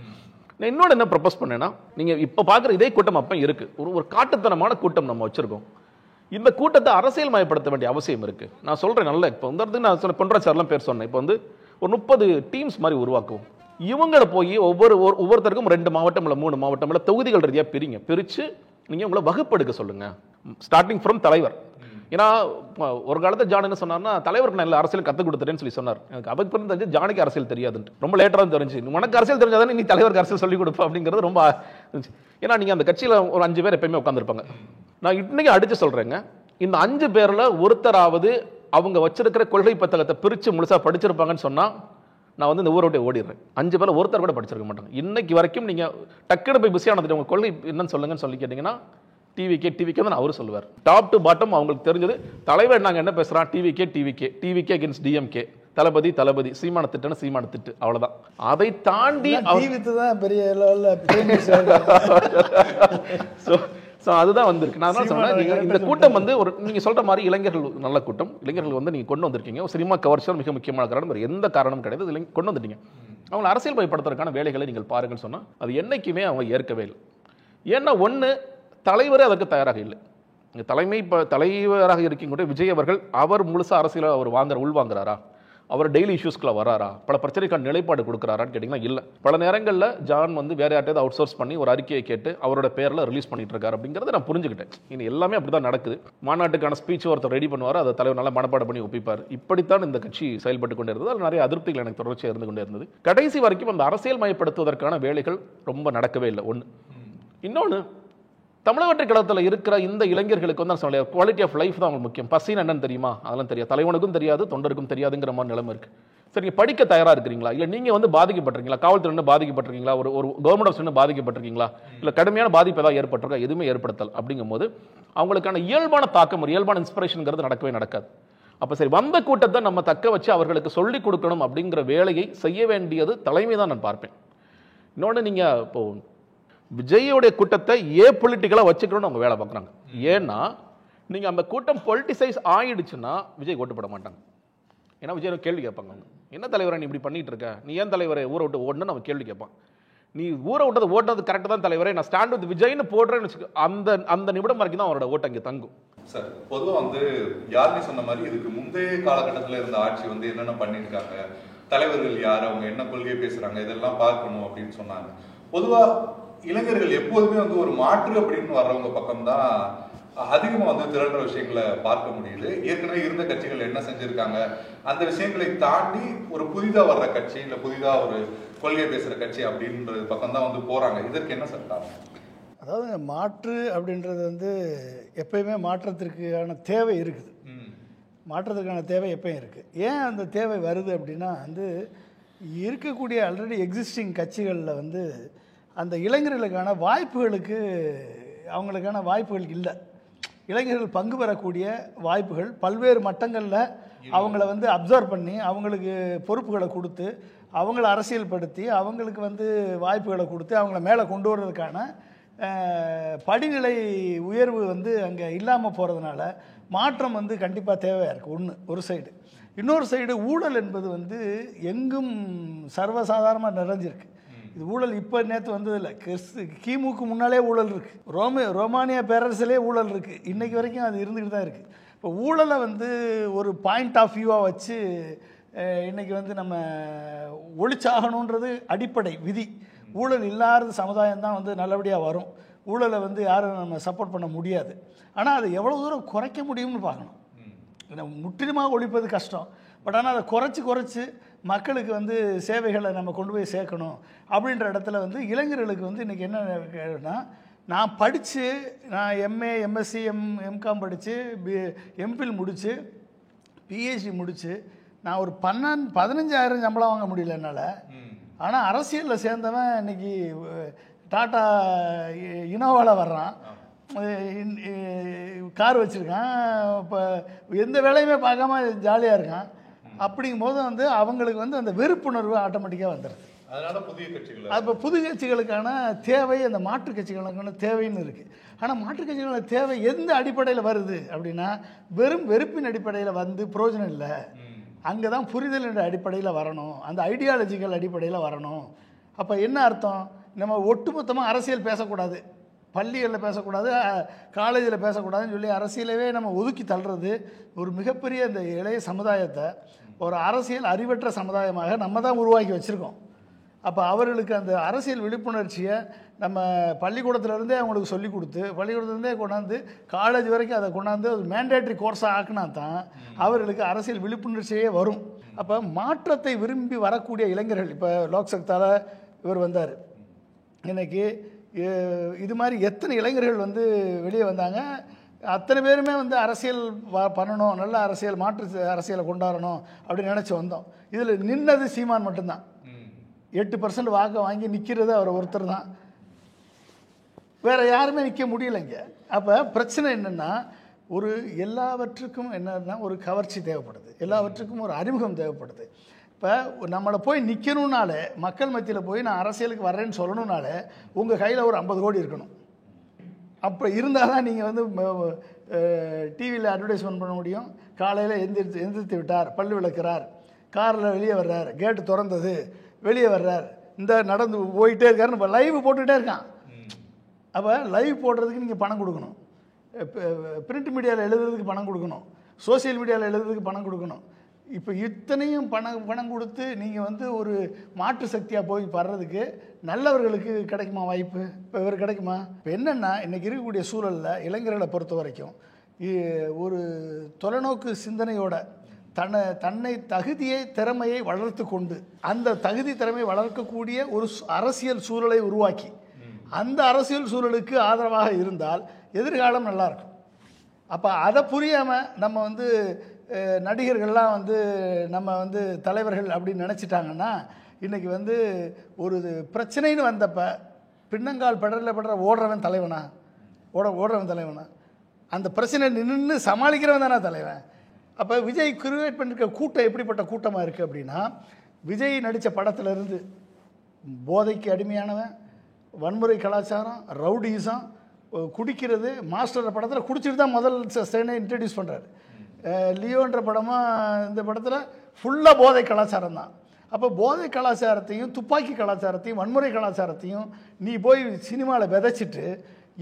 நான் இன்னொன்று என்ன ப்ரப்போஸ் பண்ணேன்னா, நீங்கள் இப்போ பார்க்குற இதே கூட்டம் அப்போ இருக்குது. ஒரு காட்டுத்தனமான கூட்டம் நம்ம வச்சுருக்கோம். இந்த கூட்டத்தை அரசியல் மயப்படுத்த வேண்டிய அவசியம் இருக்குது. நான் சொல்கிறேன், நல்ல இப்போ வந்து நான் சொல்ல பொன்ராஜ் சார்லாம் பேர் சொன்னேன். இப்போ வந்து ஒரு 30 டீம்ஸ் மாதிரி உருவாக்குவோம். இவங்களை போய் ஒவ்வொருத்தருக்கும் 2 மாவட்டம் இல்லை 3 மாவட்டம் இல்லை தொகுதிகள் ரீதியாக பிரித்து நீங்கள் உங்களை வகுப்பெடுக்க சொல்லுங்கள். ஸ்டார்டிங் ஃப்ரம் தலைவர். ஏன்னா ஒரு காலத்தில் ஜான் என்ன சொன்னார்னா, தலைவருக்கு நான் அரசியல் கற்றுக் கொடுத்துட்டேன்னு சொல்லி சொன்னார். எனக்கு அதுக்கு பிறகு தெரிஞ்சு ஜானுக்கு அரசியல் தெரியாதுன்ட்டு. ரொம்ப லேட்டாக தான் தெரிஞ்சு. உனக்கு அரசியல் தெரிஞ்சாதானே நீ தலைவருக்கு அரசியல் சொல்லிக் கொடுப்ப அப்படிங்கிறது ரொம்ப இருந்துச்சு. ஏன்னா நீங்கள் அந்த கட்சியில் ஒரு 5 பேர் எப்பயுமே உட்காந்துருப்பாங்க. நான் இன்னைக்கு அடித்து சொல்கிறேங்க, இந்த 5 பேரில் ஒருத்தராவது அவங்க வச்சிருக்கிற கொள்கை புத்தகத்தை பிரித்து முழுசாக படிச்சிருப்பாங்கன்னு சொன்னால் நான் வந்து இந்த ஊரை விட்டு ஓடிடுறேன். 5 பேரில் ஒருத்தர் கூட படிச்சிருக்க மாட்டாங்க. இன்னைக்கு வரைக்கும் நீங்கள் டக்குனு போய் பிஸியானது உங்கள் கொள்கை என்னன்னு சொல்லுங்கன்னு சொல்லி கேட்டிங்கன்னா டிவிக்கே தான் அவரு சொல்லுவார். டாப் டு பாட்டம் அவங்களுக்கு தெரிஞ்சது தலைவர் நாங்கள் என்ன பேசுகிறோம், டிவிக்கே அகேன்ஸ்ட் டிஎம்கே, தளபதி சீமான திட்டு அவ்வளவுதான். அதை தாண்டி பெரிய அதுதான் வந்திருக்கு. நான் தான் சொன்னேன், இந்த கூட்டம் வந்து ஒரு நீங்க சொல்ற மாதிரி இளைஞர்கள் நல்ல கூட்டம். இளைஞர்கள் வந்து நீங்க கொண்டு வந்திருக்கீங்க. சினிமா கவர்ச்சியில் மிக முக்கியமான காரணம், எந்த காரணமும் கிடையாது. கொண்டு வந்துட்டீங்க. அவங்களை அரசியல் பயப்படுத்துறதுக்கான வேலைகளை நீங்கள் பாருங்கன்னு சொன்னா அது என்னைக்குமே அவங்க ஏற்கவே இல்லை. ஏன்னா ஒன்று, தலைவரே அதற்கு தயாராக இல்லை. தலைவராக இருக்கீங்க விஜய் அவர்கள், அவர் முழுசா அரசியல அவர் உள்வாங்குறாரா? அவர் டெய்லி இஷ்யூஸ்க்குள்ள வராரா? பல பிரச்சனைக்கான நிலைப்பாடு கொடுக்குறாரான்னு கேட்டிங்கன்னா இல்லை. பல நேரங்களில் ஜான் வந்து வேற யார்ட்டையாவது அவுட் சோர்ஸ் பண்ணி ஒரு அறிக்கையை கேட்டு அவரோட பேரில் ரிலீஸ் பண்ணிட்டு இருக்காரு அப்படிங்கிறத நான் புரிஞ்சுக்கிட்டேன். இது எல்லாமே அப்படி தான் நடக்குது. மாநாட்டுக்கான ஸ்பீச் ஒருத்தர் ரெடி பண்ணுவார், அதை தலைவர் நல்லா மனப்பாடம் பண்ணி ஒப்பிப்பார். இப்படித்தான் இந்த கட்சி செயல்பட்டு கொண்டே இருந்தது. அது நிறைய அதிருப்திகள் எனக்கு தொடர்ச்சியாக இருந்து கொண்டே இருந்தது. கடைசி வரைக்கும் அந்த அரசியல் மயப்படுத்துவதற்கான வேலைகள் ரொம்ப நடக்கவே இல்லை. ஒன்று. இன்னொன்று, தமிழக கழகத்தில் இருக்கிற இந்த இளைஞர்களுக்கு வந்து சொல்ல குவாலிட்டி ஆஃப் லைஃப் தான் அவங்களுக்கு முக்கியம். பசின்னு என்னன்னு தெரியுமா? அதெல்லாம் தெரியாது. தலைவனுக்கும் தெரியாது, தொண்டருக்கும் தெரியாதுங்கிற மாதிரி நிலைமை இருக்கு. சரி, நீங்கள் படிக்க தயாராக இருக்கிறீங்களா? இல்லை நீங்கள் வந்து பாதிக்கப்பட்டிருக்கீங்களா? காவல்துறை பாதிக்கப்பட்டிருக்கீங்களா? ஒரு கவர்மெண்ட் ஆஃபீஸ் பாதிக்கப்பட்டிருக்கீங்களா? இல்லை கடுமையான பாதிப்பு ஏதாவது ஏற்பட்டிருக்கா? எதுவுமே ஏற்படுத்தல் அப்படிங்கும் போது அவங்களுக்கான இயல்பான தாக்கம், இயல்பான இன்ஸ்பிரேஷன்ங்கிறது நடக்கவே நடக்காது. அப்போ சரி, வந்த கூட்டத்தை நம்ம தக்க வச்சு அவர்களுக்கு சொல்லிக் கொடுக்கணும் அப்படிங்கிற வேலையை செய்ய வேண்டியது தலைமை தான் நான் பார்ப்பேன். இன்னொன்று, நீங்கள் இப்போ விஜயோடைய கூட்டத்தை பொலிட்டிக்கலாக வச்சுக்கணும்னு அவங்க வேலை பார்க்குறாங்க. ஏன்னா நீங்கள் அந்த கூட்டம் பொலிட்டிசைஸ் ஆயிடுச்சுன்னா விஜய் ஓட்டு போட மாட்டாங்க. ஏன்னா விஜய் கேள்வி கேட்பாங்க, அவங்க என்ன தலைவரை நீ இப்படி பண்ணிட்டு இருக்க, நீ ஏன் தலைவரை ஊரை விட்டு ஓடணும்னு அவங்க கேள்வி கேட்பான். நீ ஊரை விட்டது ஓட்டுறது கரெக்டாக தான் தலைவரை, நான் ஸ்டாண்ட் வித் விஜய்னு போடுறேன்னு வச்சுக்க, அந்த நிமிடம் வரைக்கும் தான் அவரோட ஓட்டு அங்கே தங்கும். சார், பொதுவாக வந்து யாருமே சொன்ன மாதிரி இதுக்கு முந்தைய காலகட்டத்தில் இருந்த ஆட்சி வந்து என்னென்ன பண்ணியிருக்காங்க, தலைவர்கள் யார், அவங்க என்ன கொள்கையை பேசுறாங்க, இதெல்லாம் பார்க்கணும் அப்படின்னு சொன்னாங்க. பொதுவாக இளைஞர்கள் எப்போதுமே வந்து ஒரு மாற்று அப்படின்னு வர்றவங்க பக்கம்தான் அதிகமாக வந்து திரள்ற விஷயங்களை பார்க்க முடியுது. ஏற்கனவே இருந்த கட்சிகள் என்ன செஞ்சிருக்காங்க, அந்த விஷயங்களை தாண்டி ஒரு புதிதாக வர்ற கட்சி, இல்லை புதிதாக ஒரு கொள்கை பேசுகிற கட்சி அப்படின்றது பக்கம் தான் வந்து போகிறாங்க. இதற்கு என்ன சட்டம்? அதாவது மாற்று அப்படின்றது வந்து எப்பயுமே மாற்றத்திற்கான தேவை இருக்குது. மாற்றத்திற்கான தேவை எப்பயும் இருக்குது. ஏன் அந்த தேவை வருது அப்படின்னா வந்து இருக்கக்கூடிய ஆல்ரெடி எக்ஸிஸ்டிங் கட்சிகளில் வந்து அந்த இளைஞர்களுக்கான அவங்களுக்கான வாய்ப்புகள் இல்லை. இளைஞர்கள் பங்கு பெறக்கூடிய வாய்ப்புகள் பல்வேறு மட்டங்களில் அவங்கள வந்து அப்சர்வ் பண்ணி அவங்களுக்கு பொறுப்புகளை கொடுத்து அவங்கள அரசியல்படுத்தி அவங்களுக்கு வந்து வாய்ப்புகளை கொடுத்து அவங்கள மேலே கொண்டு வர்றதுக்கான படிநிலை உயர்வு வந்து அங்கே இல்லாமல் போகிறதுனால மாற்றம் வந்து கண்டிப்பாக தேவையாக இருக்குது. ஒரு சைடு. இன்னொரு சைடு ஊழல் என்பது வந்து எங்கும் சர்வசாதாரணமாக நிறைஞ்சிருக்கு. இது ஊழல் இப்போ நேற்று வந்ததில்லை. கிமுக்கு முன்னாலே ஊழல் இருக்குது. ரோமானிய பேரரசிலே ஊழல் இருக்குது. இன்றைக்கி வரைக்கும் அது இருந்துக்கிட்டு தான் இருக்குது. இப்போ ஊழலை வந்து ஒரு பாயிண்ட் ஆஃப் வியூவாக வச்சு இன்றைக்கி வந்து நம்ம ஒழிச்சாகணுன்றது அடிப்படை விதி. ஊழல் இல்லாத சமுதாயம் தான் வந்து நல்லபடியாக வரும். ஊழலை வந்து யாரும் நம்ம சப்போர்ட் பண்ண முடியாது. ஆனால் அதை எவ்வளோ தூரம் குறைக்க முடியும்னு பார்க்கணும். முற்றிலுமாக ஒழிப்பது கஷ்டம். பட் ஆனால் அதை குறைச்சி மக்களுக்கு வந்து சேவைகளை நம்ம கொண்டு போய் சேர்க்கணும் அப்படின்ற இடத்துல வந்து இளைஞர்களுக்கு வந்து இன்றைக்கி என்னன்னா, நான் படித்து நான் எம்ஏ எம்எஸ்சி எம்காம் படித்து எம்பில் முடித்து பிஹெச்டி முடித்து நான் ஒரு 15,000 சம்பளம் வாங்க முடியல என்னால். ஆனால் அரசியலில் சேர்ந்தவன் இன்றைக்கி டாட்டா இனோவாவில் வர்றான், கார் வச்சுருக்கான், இப்போ எந்த வேலையுமே பார்க்காம ஜாலியாக இருக்கான். அப்படிங்கும் போது வந்து அவங்களுக்கு வந்து அந்த வெறுப்புணர்வு ஆட்டோமேட்டிக்காக வந்துடுது. அதனால புதிய கட்சிகள், அப்போ புது கட்சிகளுக்கான தேவை, அந்த மாற்று கட்சிகளுக்கான தேவைன்னு இருக்குது. ஆனால் மாற்று கட்சிகளோட தேவை எந்த அடிப்படையில் வருது அப்படின்னா, வெறும் வெறுப்பின் அடிப்படையில் வந்து பிரயோஜனம் இல்லை. அங்கே தான் புரிதல் என்ற அடிப்படையில் வரணும், அந்த ஐடியாலஜிக்கல் அடிப்படையில் வரணும். அப்போ என்ன அர்த்தம்? நம்ம ஒட்டுமொத்தமாக அரசியல் பேசக்கூடாது, பள்ளிகளில் பேசக்கூடாது, காலேஜில் பேசக்கூடாதுன்னு சொல்லி அரசியலவே நம்ம ஒதுக்கி தள்ளுறது ஒரு மிகப்பெரிய இந்த இளைய சமுதாயத்தை ஒரு அரசியல் அறிவற்ற சமுதாயமாக நம்ம தான் உருவாக்கி வச்சுருக்கோம். அப்போ அவர்களுக்கு அந்த அரசியல் விழிப்புணர்ச்சியை நம்ம பள்ளிக்கூடத்துலேருந்தே அவங்களுக்கு சொல்லிக் கொடுத்து, பள்ளிக்கூடத்துலேருந்தே கொண்டாந்து காலேஜ் வரைக்கும் அதை கொண்டாந்து ஒரு மேண்டேட்ரி கோர்ஸாக ஆக்கினா தான் அவர்களுக்கு அரசியல் விழிப்புணர்ச்சியே வரும். அப்போ மாற்றத்தை விரும்பி வரக்கூடிய இளைஞர்கள், இப்போ லோக்சக்தாவில் இவர் வந்தார், இன்றைக்கி இது மாதிரி எத்தனை இளைஞர்கள் வந்து வெளியே வந்தாங்க. அத்தனை பேருமே வந்து அரசியல் பண்ணணும், நல்ல அரசியல், மாற்று அரசியலை கொண்டாடணும் அப்படின்னு நினச்சி வந்தோம். இதில் நின்னது சீமான் மட்டும்தான். 8% வாக்கை வாங்கி நிற்கிறது அவர் ஒருத்தர் தான், வேறு யாருமே நிற்க முடியலைங்க. அப்போ பிரச்சனை என்னென்னா, ஒரு எல்லாவற்றுக்கும் என்னன்னா ஒரு கவர்ச்சி தேவைப்படுது, எல்லாவற்றுக்கும் ஒரு அறிமுகம் தேவைப்படுது. இப்போ நம்மளை போய் நிற்கணுன்னாலே, மக்கள் மத்தியில் போய் நான் அரசியலுக்கு வர்றேன்னு சொல்லணுன்னாலே உங்கள் கையில் ஒரு 50 கோடி இருக்கணும். அப்போ இருந்தால் தான் நீங்கள் வந்து டிவியில் அட்வர்டைஸ்மெண்ட் பண்ண முடியும். காலையில் எந்திரித்து விட்டார், பல்லு விளக்குறார், காரில் வெளியே வர்றார், கேட்டு திறந்தது, வெளியே வர்றார், இந்த நடந்து போயிட்டே இருக்காருன்னு இப்போ லைவ் போட்டுக்கிட்டே இருக்கான். அப்போ லைவ் போடுறதுக்கு நீங்கள் பணம் கொடுக்கணும், பிரிண்ட் மீடியாவில் எழுதுறதுக்கு பணம் கொடுக்கணும், சோசியல் மீடியாவில் எழுதுறதுக்கு பணம் கொடுக்கணும். இப்போ இத்தனையும் பணம் கொடுத்து நீங்கள் வந்து ஒரு மாற்று சக்தியாக போய் படுறதுக்கு நல்லவர்களுக்கு கிடைக்குமா வாய்ப்பு? இப்போ இவர் கிடைக்குமா? இப்போ என்னென்னா, இன்றைக்கி இருக்கக்கூடிய சூழலில் இளைஞர்களை பொறுத்த வரைக்கும் ஒரு தொலைநோக்கு சிந்தனையோட தன்னை தகுதியை திறமையை வளர்த்து கொண்டு அந்த தகுதி திறமையை வளர்க்கக்கூடிய ஒரு அரசியல் சூழலை உருவாக்கி அந்த அரசியல் சூழலுக்கு ஆதரவாக இருந்தால் எதிர்காலம் நல்லாயிருக்கும். அப்போ அதை புரியாமல் நம்ம வந்து நடிகர்கள்லாம் வந்து நம்ம வந்து தலைவர்கள் அப்படின்னு நினச்சிட்டாங்கன்னா, இன்றைக்கி வந்து ஒரு பிரச்சனைன்னு வந்தப்போ பின்னங்கால் படுற ஓடுறவன் தலைவனா? ஓடுறவன் தலைவனா? அந்த பிரச்சனை நின்று சமாளிக்கிறவன் தானே தலைவன். அப்போ விஜய் கிரியேட் பண்ணிருக்க கூட்டம் எப்படிப்பட்ட கூட்டமாக இருக்குது அப்படின்னா, விஜய் நடித்த படத்துலேருந்து போதைக்கு அடிமையானவன், வன்முறை கலாச்சாரம், ரவுடிசம், குடிக்கிறது, மாஸ்டர் படத்தில் குடிச்சிட்டு தான் முதல் ஸ்டேனை இன்ட்ரடியூஸ் பண்ணுறாரு. லியோன்ற படமாக இந்த படத்தில் ஃபுல்லாக போதை கலாச்சாரம் தான். அப்போ போதை கலாச்சாரத்தையும் துப்பாக்கி கலாச்சாரத்தையும் வன்முறை கலாச்சாரத்தையும் நீ போய் சினிமாவில் விதைச்சிட்டு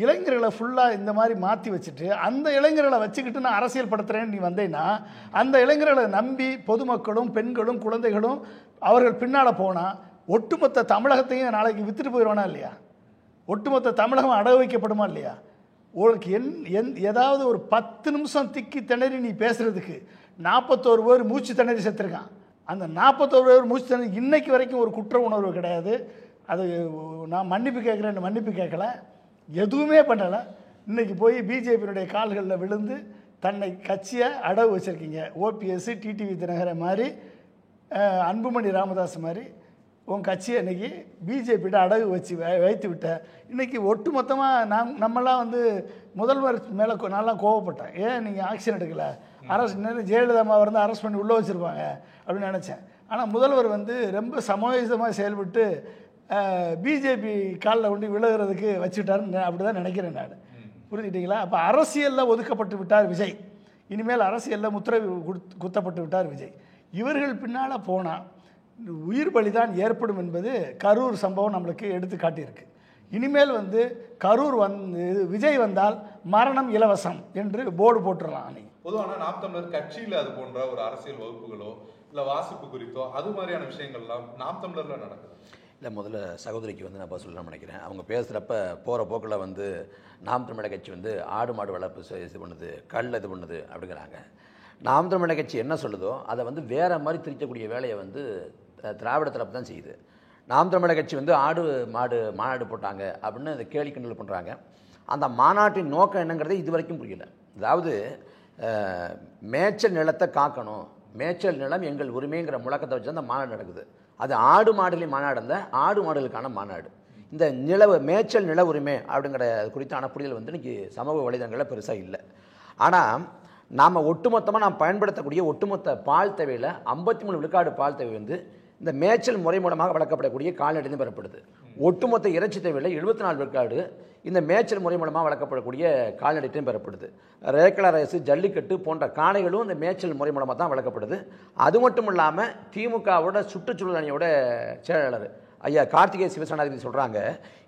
இளைஞர்களை ஃபுல்லாக இந்த மாதிரி மாற்றி வச்சுட்டு அந்த இளைஞர்களை வச்சுக்கிட்டு நான் அரசியல் படுத்துகிறேன்னு நீ வந்தேன்னா, அந்த இளைஞர்களை நம்பி பொதுமக்களும் பெண்களும் குழந்தைகளும் அவர்கள் பின்னால் போனால் ஒட்டுமொத்த தமிழகத்தையும் நாளைக்கு விற்றுட்டு போயிடுவானா இல்லையா? ஒட்டுமொத்த தமிழகம் அடகு வைக்கப்படுமா இல்லையா? உனக்கு ஏதாவது ஒரு 10 நிமிஷம் திக்கி திணறி நீ பேசுகிறதுக்கு 41 பேர் மூச்சு திணறி செத்துருக்கான். அந்த 41 பேர் மூச்சு திணறி இன்னைக்கு வரைக்கும் ஒரு குற்ற உணர்வு கிடையாது. அது நான் மன்னிப்பு கேட்குறேன்னு மன்னிப்பு கேட்கல, எதுவுமே பண்ணலை. இன்றைக்கி போய் பிஜேபியினுடைய கால்களில் விழுந்து தன்னை கட்சியை அடகு வச்சுருக்கீங்க. ஓபிஎஸ், டிடிவி தினகரன் மாதிரி, அன்புமணி ராமதாஸ் மாதிரி உன் கட்சியை இன்றைக்கி பிஜேபியிட்ட அடகு வச்சு வைத்து விட்ட. இன்றைக்கி ஒட்டு மொத்தமாக நம்மளாம் வந்து முதல்வர் மேலே நான்லாம் கோவப்பட்டேன். ஏன் நீங்கள் ஆக்ஷன் எடுக்கலை? அரசு ஜெயலலிதாவை வந்து அரெஸ்ட் பண்ணி உள்ளே வச்சுருப்பாங்க அப்படின்னு நினச்சேன். ஆனால் முதல்வர் வந்து ரொம்ப சமயோசிதமாக செயல்பட்டு பிஜேபி காலில் கொண்டு விழுகிறதுக்கு வச்சுட்டாருன்னு அப்படி தான் நினைக்கிறேன் நான். புரிஞ்சுக்கிட்டீங்களா? அப்போ அரசியலில் ஒதுக்கப்பட்டு விட்டார் விஜய். இனிமேல் அரசியலில் முத்திரை குத்தப்பட்டு விட்டார் விஜய். இவர்கள் பின்னால் போனால் உயிர் பலிதான் ஏற்படும் என்பது கரூர் சம்பவம் நம்மளுக்கு எடுத்து காட்டியிருக்கு. இனிமேல் வந்து கரூர் விஜய் வந்தால் மரணம் இலவசம் என்று போர்டு போட்டுடலாம். அன்னைக்கு பொதுவான நாம் தமிழர் கட்சியில் அது போன்ற ஒரு அரசியல் வகுப்புகளோ இல்லை வாசிப்பு குறித்தோ அது மாதிரியான விஷயங்கள்லாம் நாம் தமிழரில் நடக்குது. இல்லை, முதல்ல சகோதரிக்கு வந்து நான் இப்போ சொல்லணும்னு நினைக்கிறேன். அவங்க பேசுகிறப்ப போகிற போக்கில் வந்து நாம் தமிழர் கட்சி வந்து ஆடு மாடு வளர்ப்பு இது பண்ணுது, கல் இது பண்ணுது அப்படிங்கிறாங்க. நாம் தமிழர் கட்சி என்ன சொல்லுதோ அதை வந்து வேறு மாதிரி திரிக்கக்கூடிய வேலையை வந்து திராவிட தரப்பு தான் செய்யுது. நாம் தமிழர் கட்சி வந்து ஆடு மாடு மாநாடு போட்டாங்க அப்படின்னு அதை கேலி கிண்டல் பண்ணுறாங்க. அந்த மாநாட்டின் நோக்கம் என்னங்கிறதே இது வரைக்கும் புரியல. அதாவது மேய்ச்சல் நிலத்தை காக்கணும், மேய்ச்சல் நிலம் எங்கள் உரிமைங்கிற முழக்கத்தை வச்சு அந்த மாநாடு நடக்குது. அது ஆடு மாடுகளின் மாநாடு அல்ல, ஆடு மாடுகளுக்கான மாநாடு. இந்த மேய்ச்சல் நில உரிமை அப்படிங்கிற குறித்தான புரிதல் வந்து இன்றைக்கி சமூக வலைதளங்களில் பெருசாக இல்லை. ஆனால் நாம் ஒட்டுமொத்தமாக நாம் பயன்படுத்தக்கூடிய ஒட்டுமொத்த பால் தேவையில் 53 விழுக்காடு பால் தேவை வந்து இந்த மேய்ச்சல் முறை மூலமாக வளர்க்கப்படக்கூடிய கால்நடையிலிருந்து பெறப்படுது. ஒட்டுமொத்த இறைச்சி தேவையில் 74 விழுக்காடு இந்த மேய்ச்சல் முறை மூலமாக வளர்க்கப்படக்கூடிய கால்நடையிலும் பெறப்படுது. ரேக்லா ரேஸு, ஜல்லிக்கட்டு போன்ற காளைகளும் இந்த மேய்ச்சல் முறை மூலமாக தான் வளர்க்கப்படுது. அது மட்டும் இல்லாமல் திமுகவோட சுற்றுச்சூழல் அணியோட செயலாளர் ஐயா கார்த்திகேய சிவசேனாதிபதி சொல்கிறாங்க,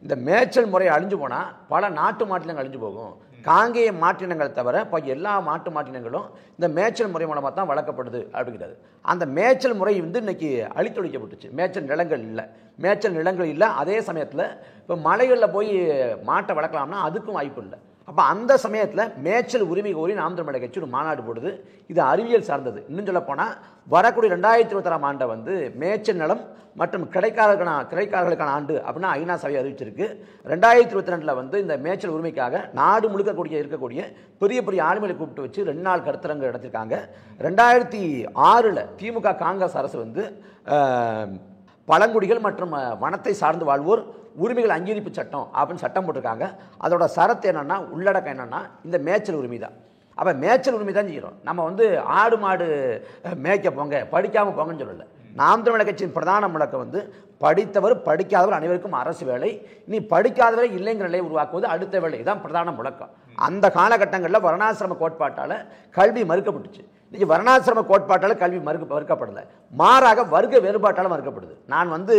இந்த மேய்ச்சல் முறை அழிஞ்சு போனால் பல நாட்டு மாட்டிலங்கள் அழிஞ்சு போகும், காங்கேய மாற்றினங்களை தவிர இப்போ எல்லா மாற்றினங்களும் இந்த மேய்ச்சல் முறை மூலமாக தான் வளர்க்கப்படுது அப்படிங்கிறது. அந்த மேய்ச்சல் முறை வந்து இன்னைக்கு அழித்தொழிக்கப்பட்டுச்சு. மேய்ச்சல் நிலங்கள் இல்லை. அதே சமயத்தில் இப்போ மலைகளில் போய் மாட்டை வளர்க்கலாம்னா அதுக்கும் வாய்ப்பு இல்லை. அப்போ அந்த சமயத்தில் மேய்ச்சல் உரிமை கோரி நாம் தமிழர் மாநில கட்சி ஒரு மாநாடு போடுது. இது அறிவியல் சார்ந்தது. இன்னும் சொல்ல போனால் வரக்கூடிய 2026ஆம் ஆண்டை வந்து மேய்ச்சல் நிலம் மற்றும் கிடைக்காரர்களுக்கான ஆண்டு அப்படின்னு ஐநா சபை அறிவிச்சிருக்கு. 2022 வந்து இந்த மேய்ச்சல் உரிமைக்காக நாடு முழுக்க இருக்கக்கூடிய பெரிய பெரிய ஆளுமைகளை கூப்பிட்டு வச்சு 2 நாள் கருத்தரங்கு நடத்திருக்காங்க. 2006 திமுக காங்கிரஸ் அரசு வந்து பழங்குடிகள் மற்றும் வனத்தை சார்ந்து வாழ்வோர் உரிமைகள் அங்கீகரிப்பு சட்டம் அப்படின்னு சட்டம் போட்டிருக்காங்க. அதோட சரத்து என்னன்னா, உள்ளடக்கம் என்னன்னா, இந்த மேய்ச்சல் உரிமை தான். அப்போ மேய்ச்சல் உரிமை தான் செய்கிறோம். நம்ம வந்து ஆடு மாடு மேய்க்க போங்க, படிக்காமல் போங்கன்னு சொல்லலை. நாம் தமிழர் கட்சியின் பிரதான முழக்கம் வந்து படித்தவர் படிக்காதவர் அனைவருக்கும் அரசு வேலை, நீ படிக்காதவரை இல்லைங்கிற நிலையை உருவாக்குவது அடுத்த வேலை. இதுதான் பிரதான முழக்கம். அந்த காலகட்டங்களில் வர்ணாசிரம கோட்பாட்டால் கல்வி மறுக்கப்பட்டுச்சு. இன்றைக்கி வர்ணாசிரம கோட்பாட்டால் கல்வி மறுக்கப்படலை, மாறாக வர்க்க வேறுபாட்டால் மறுக்கப்படுது. நான் வந்து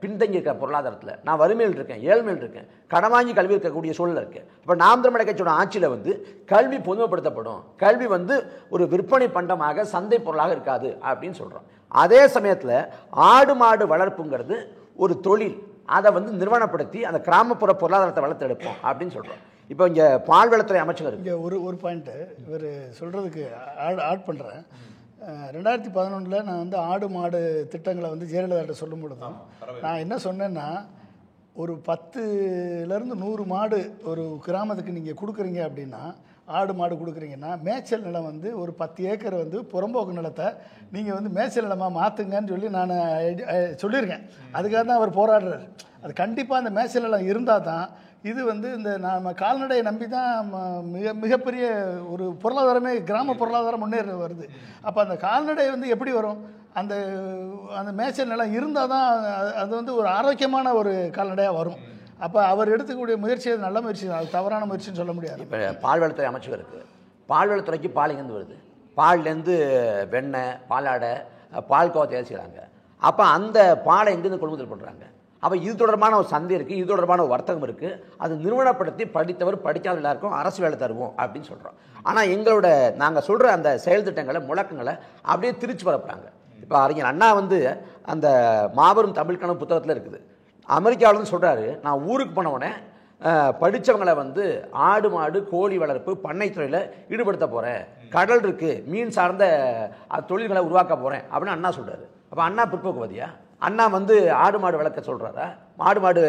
பின்தங்கி இருக்கேன் பொருளாதாரத்தில், நான் வறுமையில் இருக்கேன், ஏழ்மையில் இருக்கேன், கடன் வாங்கி கல்வி இருக்கக்கூடிய சூழல் இருக்குது. இப்போ நாம் தமிழர் கட்சியோட ஆட்சியில் வந்து கல்வி பொதுமைப்படுத்தப்படும், கல்வி வந்து ஒரு விற்பனை பண்டமாக சந்தை பொருளாக இருக்காது அப்படின்னு சொல்கிறோம். அதே சமயத்தில் ஆடு மாடு வளர்ப்புங்கிறது ஒரு தொழில், அதை வந்து நிறுவனப்படுத்தி அந்த கிராமப்புற பொருளாதாரத்தை வளர்த்தெடுப்போம் அப்படின்னு சொல்கிறோம். இப்போ இங்கே பால்வளத்துறை அமைச்சர் இங்கே ஒரு பாயிண்ட்டு இவர் சொல்கிறதுக்கு ஆட் பண்ணுறேன். 2011 நான் வந்து ஆடு மாடு திட்டங்களை வந்து ஜெயலலிதாட்ட சொல்லும் பொழுது நான் என்ன சொன்னேன்னா, ஒரு 10லேருந்து 100 மாடு ஒரு கிராமத்துக்கு நீங்கள் கொடுக்குறீங்க அப்படின்னா, ஆடு மாடு கொடுக்குறீங்கன்னா மேய்ச்சல் நிலம் வந்து ஒரு 10 ஏக்கர் வந்து புறம்போக்கு நிலத்தை நீங்கள் வந்து மேய்ச்சல் நிலமாக மாற்றுங்கன்னு சொல்லி நான் சொல்லியிருக்கேன். அதுக்காக தான் அவர் போராடுறாரு. அது கண்டிப்பாக அந்த மேய்ச்சல் நிலம் இருந்தால் தான் இது வந்து இந்த நம்ம கால்நடையை நம்பி தான் மிகப்பெரிய ஒரு பொருளாதாரமே கிராம பொருளாதாரம் முன்னேற வருது. அப்போ அந்த கால்நடை வந்து எப்படி வரும்? அந்த அந்த மேய்ச்சல் நிலம் இருந்தால் தான் அது வந்து ஒரு ஆரோக்கியமான ஒரு கால்நடையாக வரும். அப்போ அவர் எடுத்துக்கூடிய முயற்சி அது நல்ல முயற்சி, அது தவறான முயற்சின்னு சொல்ல முடியாது. இப்போ பால்வளத்துறை அமைச்சர் இருக்குது. பால்வளத்துறைக்கு பால் எங்கேருந்து வருது? பால்லேருந்து வெண்ணெய், பாலாடை, பால்கோவா தயார் செய்கிறாங்க. அப்போ அந்த பாலை எங்கேருந்து கொள்முதல் பண்ணுறாங்க? அப்போ இது தொடர்பான ஒரு சந்தை இருக்குது, இது தொடர்பான ஒரு வர்த்தகம் இருக்குது. அது நிறுவனப்படுத்தி படித்தவர் படிக்காத எல்லாருக்கும் அரசு வேலை தருவோம் அப்படின்னு சொல்கிறோம். ஆனால் எங்களோட நாங்கள் சொல்கிற அந்த செயல் திட்டங்களை முழக்கங்களை அப்படியே திருச்சி பரப்புறாங்க. இப்போ அறிஞர் அண்ணா வந்து அந்த மாபெரும் தமிழ் கனவு புத்தகத்தில் இருக்குது. அமெரிக்காவில்னு சொல்கிறாரு, நான் ஊருக்கு போனவுடனே படித்தவங்களை வந்து ஆடு மாடு கோழி வளர்ப்பு பண்ணைத்துறையில் ஈடுபடுத்த போகிறேன், கடல் இருக்குது, மீன் சார்ந்த தொழில்களை உருவாக்க போகிறேன் அப்படின்னு அண்ணா சொல்கிறாரு. அப்போ அண்ணா பிற்போக்குவாதியா? அண்ணா வந்து ஆடு மாடு வளர்க்க சொல்கிறாரா? ஆடு மாடு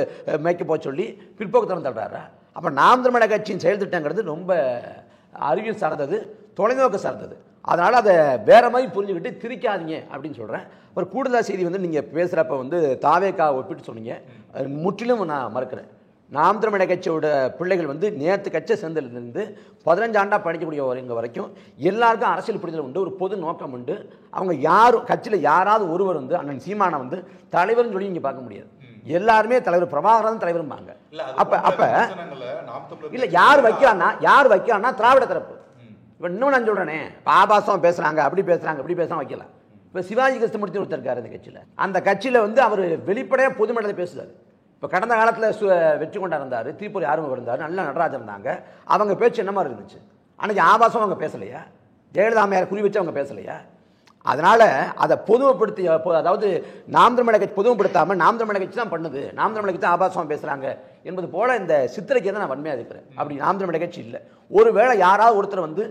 மேய்க்க போக சொல்லி பிற்போக்குத்தனம் தள்ளுறாரா? அப்போ நாம் தமிழர் கட்சியின் செயல் திட்டங்கிறது ரொம்ப அறிவியல் சார்ந்தது, தொலைநோக்கு சார்ந்தது. அதனால் அதை வேற மாதிரி புரிஞ்சுக்கிட்டு திரிக்காதீங்க அப்படின்னு சொல்கிறேன். ஒரு கூடுதல் செய்தி வந்து நீங்கள் பேசுகிறப்ப வந்து தாவேக்கா ஒப்பிட்டு சொன்னீங்க, முற்றிலும் நான் மறுக்கிறேன். நாம் தமிழர் கட்சியோட பிள்ளைகள் வந்து நேற்று கட்சி சேர்ந்ததுலேருந்து 15 ஆண்டாக படிக்கக்கூடிய வரைக்கும் எல்லாருக்கும் அரசியல் புரிதல் உண்டு, ஒரு பொது நோக்கம் உண்டு. அவங்க யாரும் கட்சியில் யாராவது ஒருவர் வந்து அண்ணன் சீமானை வந்து தலைவர்னு சொல்லி இங்கே பார்க்க முடியாது. எல்லாருமே தலைவர், பிரபாகரன் தலைவரும்பாங்க. அப்போ இல்லை யார் வைக்கலான்னா திராவிட தரப்பு. இப்போ இன்னும் நான் சொல்கிறேனே, ஆபாசம் பேசுகிறாங்க, அப்படி பேசுகிறாங்க, இப்படி பேசுகிறாங்க, வைக்கலாம். இப்போ சிவாஜி கிருஷ்ணமூர்த்தி ஒருத்தர் இருக்கார் இந்த கட்சியில். அந்த கட்சியில் வந்து அவர் வெளிப்படையாக பொதுமண்டலத்தை பேசுகிறார். இப்போ கடந்த காலத்தில் வெற்றி கொண்டா இருந்தார், தீப்பொறி ஆர்வம் இருந்தார், நல்ல நடராஜன் இருந்தாங்க. அவங்க பேச்சு என்ன மாதிரி இருந்துச்சு? அன்றைக்கி ஆபாசம் அவங்க பேசலையா? ஜெயலலிதா அம்மையார் குறி வச்சு அவங்க பேசலையா? அதனால் அதை பொதுமைப்படுத்தி, அதாவது நாம் தமிழர் கட்சி பொதுமைப்படுத்தாமல் நாம் தமிழர் கட்சி தான் பண்ணுது, நாம் தமிழர் கட்சி தான் ஆபாசமாக பேசுகிறாங்க என்பது போல் இந்த சித்திரைக்கு தான் நான் வன்மையாக இருக்கிறேன். அப்படி நாம் தமிழர் கட்சி இல்லை. ஒருவேளை யாராவது ஒருத்தர் வந்து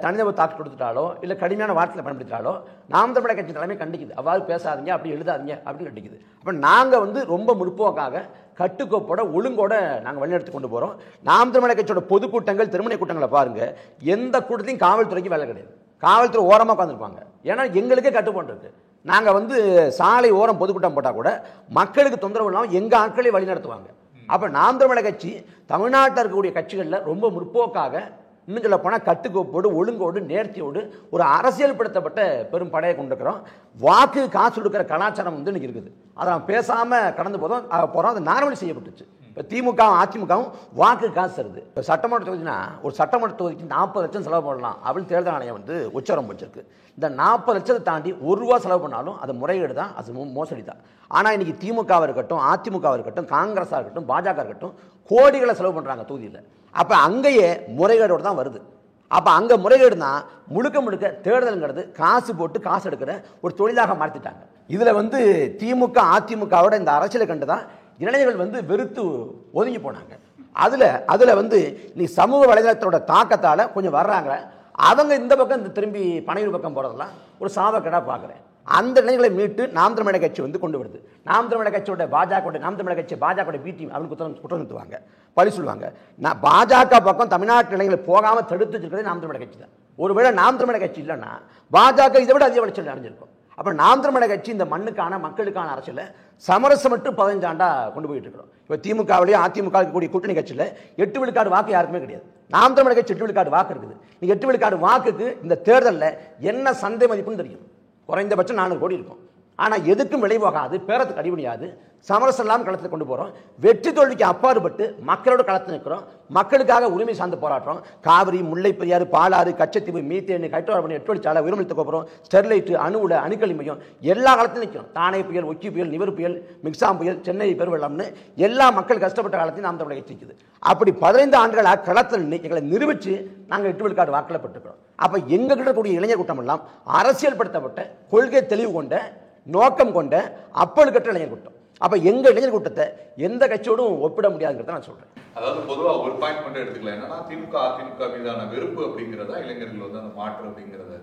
தனிநபர் தாக்கு கொடுத்துட்டாலோ இல்லை கடுமையான வார்த்தையில் பயன்படுத்திட்டாலோ நாம் தமிழர் கட்சி தலைமை கண்டிக்குது. அவ்வாறு பேசாதீங்க, அப்படி எழுதாதீங்க அப்படின்னு கண்டிக்குது. அப்போ நாங்கள் வந்து ரொம்ப முற்போக்காக கட்டுக்கோப்போட ஒழுங்கோட நாங்கள் வழிநடத்தி கொண்டு போகிறோம். நாம் தமிழர் கட்சியோட பொதுக்கூட்டங்கள், திருமண கூட்டங்களை பாருங்கள், எந்த கூட்டத்தையும் காவல்துறைக்கு வேலை கிடையாது. காவல்துறை ஓரமாக உட்காந்துருப்பாங்க. ஏன்னா எங்களுக்கே கட்டுப்பாடு இருக்குது. நாங்கள் வந்து சாலை ஓரம் பொதுக்கூட்டம் போட்டால் கூட மக்களுக்கு தொந்தரவு இல்லாமல் எங்கள் ஆட்களை வழி நடத்துவாங்க. அப்போ நாம் தமிழர் கட்சி தமிழ்நாட்டில் இருக்கக்கூடிய கட்சிகளில் ரொம்ப முற்போக்காக, இன்னும் சொல்ல போனால் கட்டுக்கோப்போடு ஒழுங்கோடு நேர்த்தியோடு ஒரு அரசியல் படுத்தப்பட்ட பெரும் படையை கொண்டிருக்கிறோம். வாக்கு காசு கொடுக்குற கலாச்சாரம் வந்து இன்னைக்கு இருக்குது. அதை நம்ம பேசாமல் கடந்து போகிறோம். அது நார்மலி செய்யப்பட்டுச்சு. இப்போ திமுகவும் அதிமுகவும் வாக்கு காசு தருது. இப்போ சட்டமன்ற தொகுதினா ஒரு சட்டமன்ற தொகுதிக்கு 40 லட்சம் செலவு பண்ணலாம் அப்படின்னு தேர்தல் ஆணையம் வந்து உச்சரம் வச்சிருக்கு. இந்த 40 லட்சத்தை தாண்டி ₹1 செலவு பண்ணாலும் அது முறைகேடு தான், அது மோசடி தான். ஆனால் இன்னைக்கு திமுகவாக இருக்கட்டும், அதிமுகவாக இருக்கட்டும், காங்கிரஸாக இருக்கட்டும், பாஜக இருக்கட்டும், கோடிகளை செலவு பண்ணுறாங்க தொகுதியில். அப்போ அங்கேயே முறைகேடோடு தான் வருது. அப்போ அங்கே முறைகேடுனா முழுக்க முழுக்க தேர்தலுங்கிறது காசு போட்டு காசு எடுக்கிற ஒரு தொழிலாக மாற்றிட்டாங்க. இதில் வந்து திமுக அதிமுகவோட இந்த அரசியலை கண்டு தான் இளைஞர்கள் வந்து வெறுத்து ஒதுங்கி போனாங்க. அதில் வந்து நீ சமூக வலைதளத்தோட தாக்கத்தால் கொஞ்சம் வர்றாங்க. அவங்க இந்த பக்கம் இந்த திரும்பி பனையூர் பக்கம் போகிறதெல்லாம் ஒரு சாவக்கடாக பார்க்குறேன். அந்த இளைஞர்களை மீட்டு நாம் தமிழர் கட்சி வந்து கொண்டு வருது. நாம் தமிழர் கட்சியோட நாம் தமிழர் கட்சி பாஜக பி டீம் அப்படின்னு குற்றம் நிறுத்துவாங்க, பழி சொல்லுவாங்க. நான் பாஜக பக்கம் தமிழ்நாட்டு இளைஞர்களை போகாமல் தடுத்து வச்சிருக்கிறதே நாம் தமிழர் கட்சி தான். ஒருவேளை நாம் தமிழர் கட்சி இல்லைன்னா பாஜக இதை விட அதிக வளர்ச்சி அடைஞ்சிருக்கும். அப்போ நாம் தமிழர் கட்சி இந்த மண்ணுக்கான மக்களுக்கான அரசியல சமரசமற்று 15 ஆண்டா கொண்டு போயிட்டு இருக்கிறோம். இப்போ திமுகவிலேயே அதிமுக இருக்கக்கூடிய கூட்டணி கட்சியில் 8 விழுக்காடு வாக்கு யாருக்குமே கிடையாது. நாம் தமிழர் கட்சி 8 விழுக்காடு வாக்கு இருக்குது. நீ 8 விழுக்காடு வாக்குக்கு இந்த தேர்தலில் என்ன சந்தை மதிப்புன்னு தெரியும். குறைந்தபட்சம் 400 கோடி இருக்கும். ஆனால் எதுக்கும் விளைவாகாது, பேரத்துக்கு அடிபடியாது, சமரசம் இல்லாமல் களத்தில் கொண்டு போகிறோம். வெற்றி தோல்விக்கு அப்பாறுபட்டு மக்களோட களத்தில் நிற்கிறோம். மக்களுக்காக உரிமை சார்ந்து போராட்டம். காவிரி, முல்லை பெரியாறு, பாலாறு, கச்சத்தீவு, மீத்தேன், கைட்டோரப்பணி, 8 வழிச்சாலை, உயிர்மலித்த கோபுரம், ஸ்டெர்லைட், அணுவுல, அணுக்கல் மையம் எல்லா காலத்திலும் நிற்கிறோம். தானே புயல், ஒக்கி புயல், நிவர் புயல், மிக்சாம் புயல், சென்னை பெருவெள்ளம்னு எல்லா மக்கள் கஷ்டப்பட்ட காலத்தையும் நாம் தமிழக நிற்குது. அப்படி 15 ஆண்டுகளாக களத்தில் எங்களை நிரூபித்து நாங்கள் 8 விழுக்காடு வாக்கில் பெற்றுக்கிறோம். அப்போ எங்கள் கிட்ட கூடிய இளைஞர் கூட்டம் எல்லாம் அரசியல் படுத்தப்பட்ட கொள்கை தெளிவு கொண்ட நோக்கம் கொண்ட அப்பழுக்கற்ற இளைஞர் கூட்டம். அப்ப எங்க இளைஞர் கூட்டத்தை எந்த கட்சியோடும் ஒப்பிட முடியாதுங்கிறத நான் சொல்றேன். அதாவது பொதுவா ஒரு பாயிண்ட் மட்டும் எடுத்துக்கலாம். என்னன்னா திமுக அதிமுக மீதான வெறுப்பு அப்படிங்கிறதா இளைஞர்கள் வந்து அந்த மாற்று அப்படிங்கிறத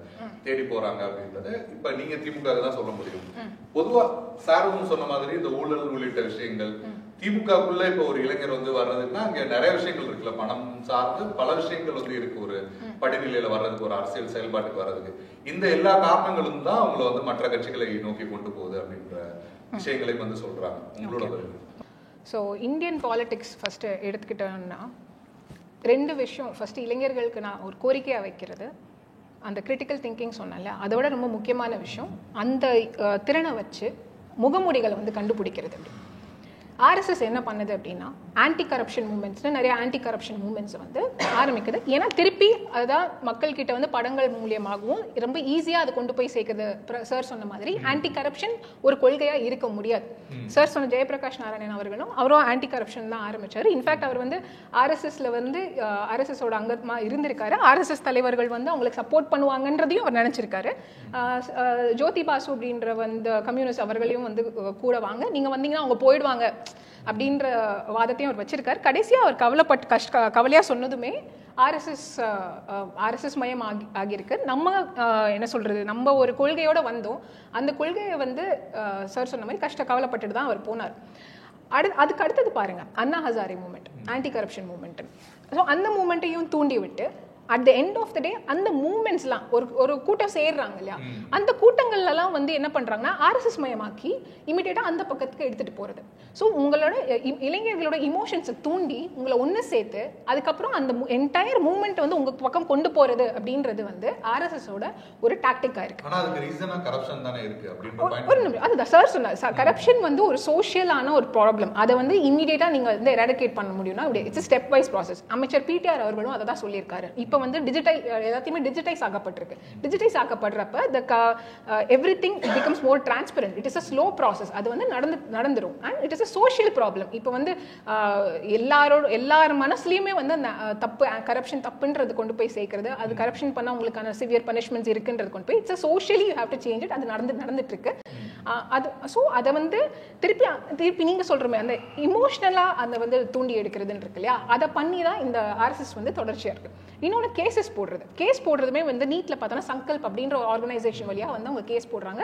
தேடி போறாங்க அப்படின்றத இப்ப நீங்க திமுக தான் சொல்ல முடியும். பொதுவா சாரும் சொன்ன மாதிரி இந்த ஊழல் உள்ளிட்ட விஷயங்கள் திமுகக்குள்ள இப்ப ஒரு இளைஞர் வந்து வர்றதுன்னா அங்க நிறைய விஷயங்கள் இருக்குல்ல, பணம் சார்ந்து பல விஷயங்கள் வந்து இருக்கு. ஒரு படிநிலையில வர்றதுக்கு, ஒரு அரசியல் செயல்பாட்டுக்கு வர்றதுக்கு இந்த எல்லா காரணங்களும் தான் அவங்களை வந்து மற்ற கட்சிகளை நோக்கி கொண்டு போகுது அப்படின்ற விஷயங்களை வந்து சொல்றாங்க. உங்களோட பதில். ஸோ இந்தியன் பாலிடிக்ஸ் ஃபர்ஸ்ட் எடுத்துக்கிட்டோம்னா 2 விஷயம். ஃபர்ஸ்ட் இளைஞர்களுக்கு நான் ஒரு கோரிக்கையாக வைக்கிறது, அந்த கிரிட்டிக்கல் திங்கிங் சொன்னல, அதை விட ரொம்ப முக்கியமான விஷயம் அந்த திறனை வச்சு முகமூடிகளை வந்து கண்டுபிடிக்கிறது. RSS என்ன பண்ணுது அப்படின்னா ஆன்டி கரப்ஷன் மூவ்மெண்ட்ஸ்னு நிறைய ஆன்டி கரப்ஷன் மூவ்மெண்ட்ஸ் வந்து ஆரம்பிக்குது. ஏன்னா திருப்பி அதுதான் மக்கள்கிட்ட வந்து படங்கள் மூலியமாகவும் ரொம்ப ஈஸியாக அதை கொண்டு போய் சேர்க்குது. சார் சொன்ன மாதிரி ஆன்டி கரப்ஷன் ஒரு கொள்கையாக இருக்க முடியாது. சார் சொன்ன ஜெயபிரகாஷ் நாராயணன் அவரும் ஆன்டி கரப்ஷன் தான் ஆரம்பிச்சார். இன்ஃபேக்ட் அவர் வந்து RSSல வந்து RSSோட அங்கமாக இருந்திருக்காரு. RSS தலைவர்கள் வந்து அவங்களுக்கு சப்போர்ட் பண்ணுவாங்கன்றதையும் அவர் நினைச்சிருக்காரு. ஜோதி பாசு அப்படின்ற வந்து கம்யூனிஸ்ட் அவர்களையும் வந்து கூட வாங்க, நீங்க வந்தீங்கன்னா அவங்க போயிடுவாங்க அப்படின்ற வாதத்தையும் அவர் வச்சிருக்காரு. கடைசியாக அவர் கவலையாக சொன்னதுமே RSS மயம் ஆகியிருக்கு. நம்ம என்ன சொல்றது, நம்ம ஒரு கொள்கையோட வந்தோம், அந்த கொள்கையை வந்து சார் சொன்ன மாதிரி கவலைப்பட்டுட்டு தான் அவர் போனார். அதுக்கு அடுத்தது பாருங்க, Anna Hazare movement, anti corruption movement. So அந்த மூமெண்ட்டையும் தூண்டி விட்டு at the end of the day அந்த மூவ்மெண்ட்ஸ்லாம் ஒரு கூட்டம் சேர்றாங்க இல்லையா, அந்த கூட்டங்கள்லாம் வந்து என்ன பண்றாங்கன்னா RSS மயமாக்கி இமிடியேட்டா அந்த பக்கத்துக்கு எடுத்துட்டு போறது. ஸோ உங்களோட இளைஞர்களோட இமோஷன்ஸை தூண்டி உங்களை ஒன்று சேர்த்து அதுக்கப்புறம் அந்த என்டையர் மூவ்மெண்ட் வந்து உங்க பக்கம் கொண்டு போறது அப்படின்றது வந்து RSSோட ஒரு டாக்டிக்கா இருக்கு. அதுதான் சார் சொன்னார், கரப்ஷன் வந்து ஒரு சோஷியலான ஒரு ப்ராப்ளம். அதை வந்து இமிடியேட்டா நீங்க வந்து எராடிகேட் பண்ண முடியும்னா இட்ஸ் ஸ்டெப் வைஸ் ப்ராசஸ். அமைச்சர் PTR அவர்களும் அதை தான் சொல்லியிருக்காரு. இப்போ வந்து எல்லாத்தையுமே டிஜிட்டைஸ் ஆகப்பட்டிருக்கு. டிஜிட்டைஸ் ஆகப்படுறப்ப everything becomes more transparent. It is a slow process. அது வந்து நடந்துரும். And it is a social problem. இப்போ வந்து எல்லார் மனசுலையுமே வந்து அந்த தப்பு, கரப்ஷன் தப்புன்றது கொண்டு போய் சேர்க்கிறது, அது கரப்ஷன் பண்ணால் உங்களுக்கான சிவியர் பனிஷ்மெண்ட்ஸ் இருக்குன்றது கொண்டு போய் it's a socially you have to change it. அது நடந்துட்டு இருக்கு. அது ஸோ அதை வந்து திருப்பி நீங்கள் சொல்கிற மாதிரி அந்த இமோஷ்னலாக அந்த வந்து தூண்டி எடுக்கிறதுன்னு இருக்கு இல்லையா, அதை பண்ணி தான் இந்த RSS வந்து தொடர்ச்சியாக இருக்குது. இன்னொன்று கேஸ் போடுறதுமே வந்து நீட்டில் பார்த்தோன்னா சங்கல்ப் அப்படின்ற ஒரு ஆர்கனைசேஷன் வழியாக வந்து அவங்க கேஸ் போடுறாங்க.